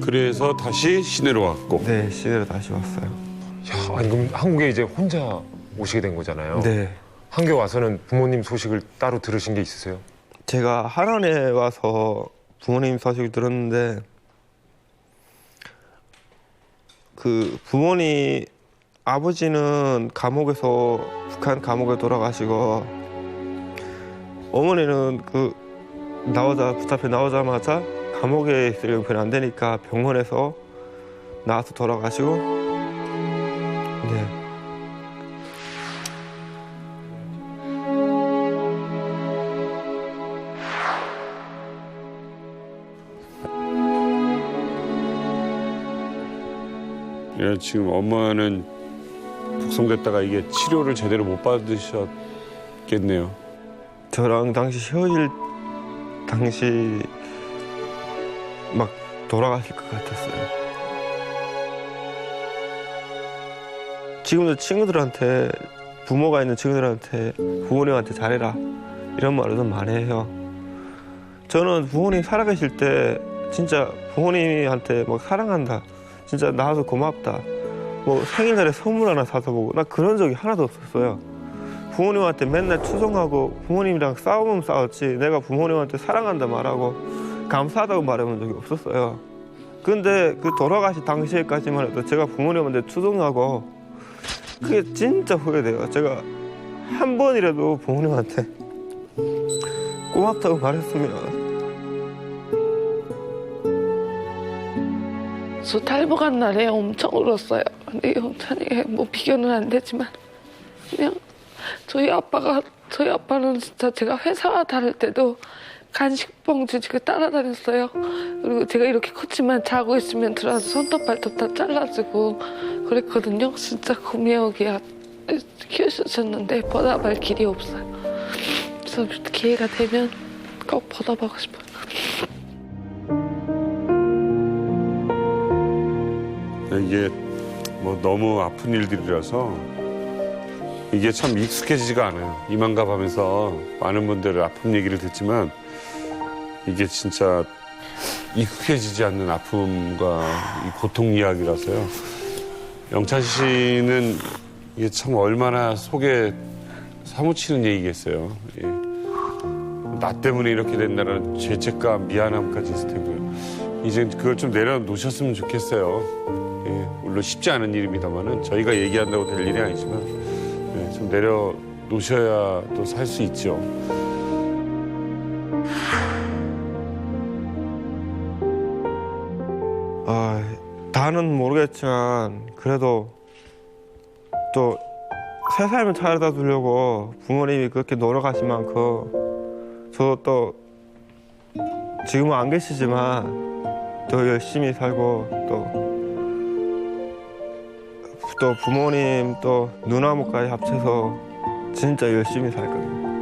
그래서 다시 시내로 왔고. 네, 시내로 다시 왔어요. 야, 아니 그럼 한국에 이제 혼자 오시게 된 거잖아요. 네. 한국에 와서는 부모님 소식을 따로 들으신 게 있으세요? 제가 한원에 와서 부모님 소식을 들었는데 그 부모님 아버지는 감옥에서 북한 감옥에 돌아가시고 어머니는 그 붙잡혀 나오자마자 감옥에 있을 형편이 안 되니까 병원에서 나와서 돌아가시고 네. 예, 지금 엄마는 북송됐다가 이게 치료를 제대로 못 받으셨겠네요. 저랑 당시 헤어질 당시 막 돌아가실 것 같았어요. 지금도 친구들한테 부모가 있는 친구들한테 부모님한테 잘해라 이런 말을 좀 많이 해요. 저는 부모님 살아계실 때 진짜 부모님한테 막 사랑한다. 진짜 나와서 고맙다. 뭐 생일날에 선물 하나 사서 보고 나 그런 적이 하나도 없었어요. 부모님한테 맨날 추정하고 부모님이랑 싸우면 싸웠지 내가 부모님한테 사랑한다 말하고 감사하다고 말해본 적이 없었어요. 근데 그 돌아가시 당시에까지만 해도 제가 부모님한테 추정하고 그게 진짜 후회돼요. 제가 한 번이라도 부모님한테 고맙다고 말했으면 저 탈북한 날에 엄청 울었어요. 근데 영찬이가 뭐 비교는 안 되지만 그냥 저희 아빠는 진짜 제가 회사 다닐 때도 간식봉 주지고 따라다녔어요. 그리고 제가 이렇게 컸지만 자고 있으면 들어와서 손톱 발톱 다 잘라주고 그랬거든요. 진짜 구미호기야 키우셨는데 보답할 길이 없어요. 그래서 기회가 되면 꼭 보답하고 싶어요. 이게 뭐 너무 아픈 일들이라서 이게 참 익숙해지지가 않아요. 이만갑하면서 많은 분들의 아픈 얘기를 듣지만 이게 진짜 익숙해지지 않는 아픔과 이 고통 이야기라서요. 영찬 씨는 이게 참 얼마나 속에 사무치는 얘기겠어요. 예. 나 때문에 이렇게 된다는 죄책감, 미안함까지 있을 테고요. 이제 그걸 좀 내려놓으셨으면 좋겠어요. 예, 물론 쉽지 않은 일입니다만은 저희가 얘기한다고 될 일이 아니지만 예, 좀 내려놓으셔야 또 살 수 있죠. 다는 모르겠지만 그래도 또 새 삶을 찾아다 주려고 부모님이 그렇게 노력하신 만큼 저도 또 지금은 안 계시지만 더 열심히 살고 또 부모님 또 누나모까지 합쳐서 진짜 열심히 살 겁니다.